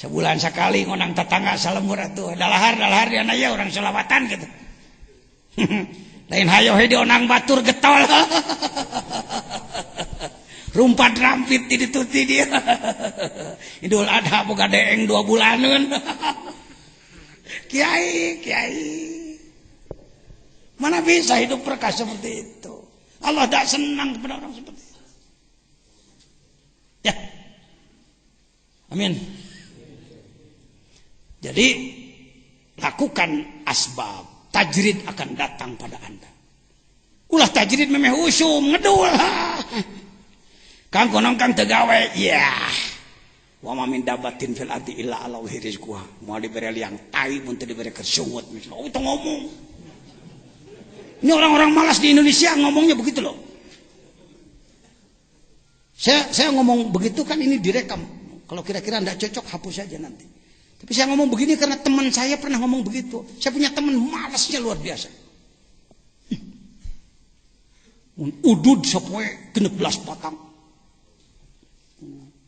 Sebulan sekali ngonang tetangga salemur atuh. Dalahar di anaya orang selawatan gitu. Lain hayo he dionang batur getol. Rumpat rampit di dituti dia. Idul Adha boga deeng 2 bulaneun. Kiai. Mana bisa hidup berkah seperti itu? Allah tidak senang kepada orang seperti itu. Ya. Amin. Jadi lakukan asbab, tajrid akan datang pada Anda. Ulah tajrid memeh usum ngedul. Kang konong kang tegawe, ya. Wa ma min dabatin fil ardi illa ala rizquha. Mau diberi liang tai mun teu diberi kersungut misalnya. Oh, itu ngomong. Ini orang-orang malas di Indonesia ngomongnya begitu loh. Saya ngomong begitu kan ini direkam. Kalau kira-kira enggak cocok hapus saja nanti. Tapi saya ngomong begini karena teman saya pernah ngomong begitu. Saya punya teman malasnya luar biasa. Udud sapoe 16 patang.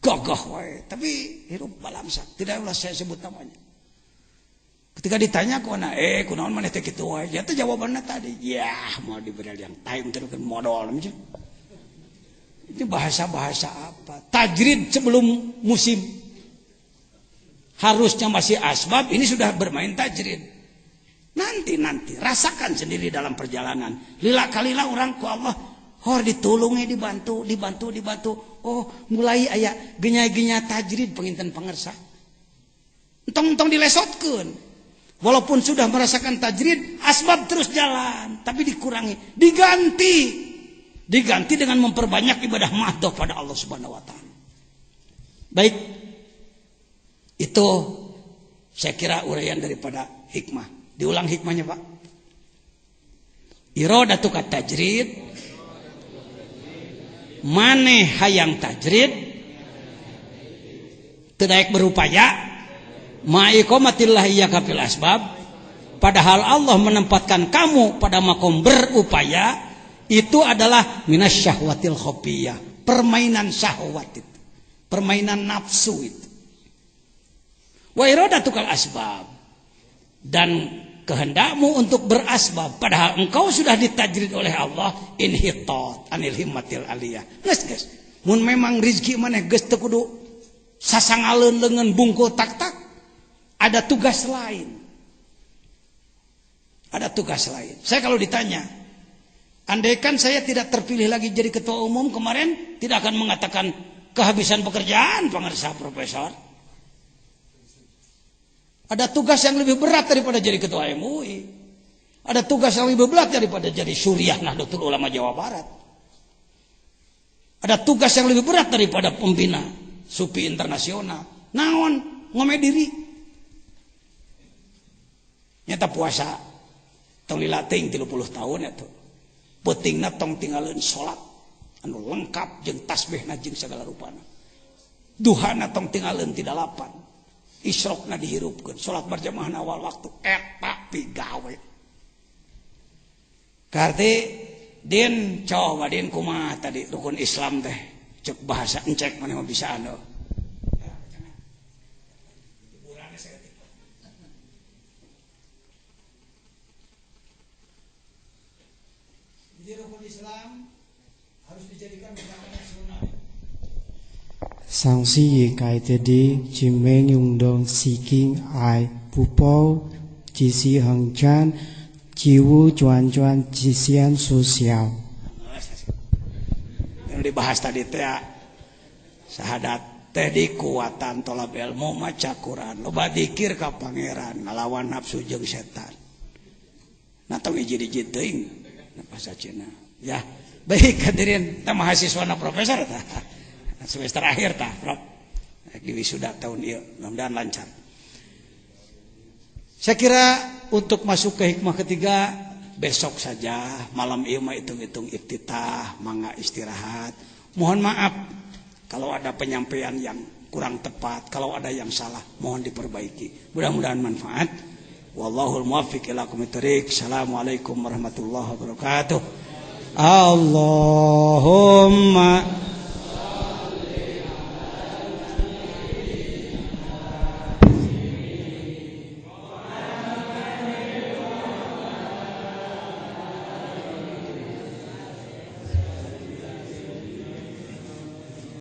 Gagah wae, tapi hidup balamsak. Tidak usah saya sebut namanya. Ketika ditanya kunaon kunaon maneh teh kitu wae? Ya teh jawabannya tadi, ya mau diberi yang time terus modal macam. Itu bahasa-bahasa apa? Tajrid sebelum musim. Harusnya masih asbab, ini sudah bermain tajrid. Nanti rasakan sendiri dalam perjalanan. Lila kalila orang ku Allah, ditulungi dibantu. Oh, mulai aya genya-genya tajrid penginten pangersa. Entong dilesotkeun. Walaupun sudah merasakan tajrid, asbab terus jalan, tapi dikurangi, diganti dengan memperbanyak ibadah mahdoh pada Allah Subhanahu wa taala. Baik. Itu saya kira uraian daripada hikmah. Diulang hikmahnya, Pak. Iradatu kat tajrid, maneh hayang tajrid teu daek berupaya ma'iqamatillah iyyaka fil asbab, padahal Allah menempatkan kamu pada makom berupaya. Itu adalah minasyahwatil khafiyah, permainan syahwat itu, permainan nafsu itu. Wa iradatukal asbab, dan kehendakmu untuk berasbab padahal engkau sudah ditajrid oleh Allah, inhitat anil himmatil aliyah. Geus mun memang rezeki maneh geus teu kudu sasangaleun leungeun bungkul tak-tak, ada tugas lain. Ada tugas lain. Saya kalau ditanya, andaikan saya tidak terpilih lagi jadi ketua umum kemarin, tidak akan mengatakan kehabisan pekerjaan pangarsa profesor. Ada tugas yang lebih berat daripada jadi ketua MUI. Ada tugas yang lebih berat daripada jadi Suriah Nahdlatul Ulama Jawa Barat. Ada tugas yang lebih berat daripada pembina Supi internasional. Naon ngome diri. Nyata puasa tong lila teuing 30 tahun eta. Pentingna tong tinggalin salat anu lengkap jeung tasbihna jeung segala rupana. Duhana tong tinggalin 38. Isrokna dihirupkeun, salat berjamaah awal waktu eta pigawe. Karti din coba din kumaha tadi rukun Islam teh cek bahasa encek maneh mah bisa anu. Jadi rukun Islam harus dijadikan perkara nasional. Sang si kai te đi chim meng yung dong si king ai pu po chi si hang chan chi wu cuan chi sian su xiao. Yang dibahas tadi teh syahadat teh di kuatan tolab ilmu maca Quran, loba dikir ka pangeran, ngalawan nafsu jeung setan. Nah tong hiji-hiji teuing bahasa Cina. Ya, baik hadirin, teh mahasiswana profesor tah. Semester akhir tah, Prof. Di wisuda tahun ieu, mudah-mudahan lancar. Saya kira untuk masuk ke hikmah ketiga besok saja, malam ieu mah hitung-hitung iftitah, mangga istirahat. Mohon maaf kalau ada penyampaian yang kurang tepat, kalau ada yang salah mohon diperbaiki. Mudah-mudahan manfaat. Wallahul muwaffiq ila aqwamit thoriq. Assalamualaikum warahmatullahi wabarakatuh. Allahumma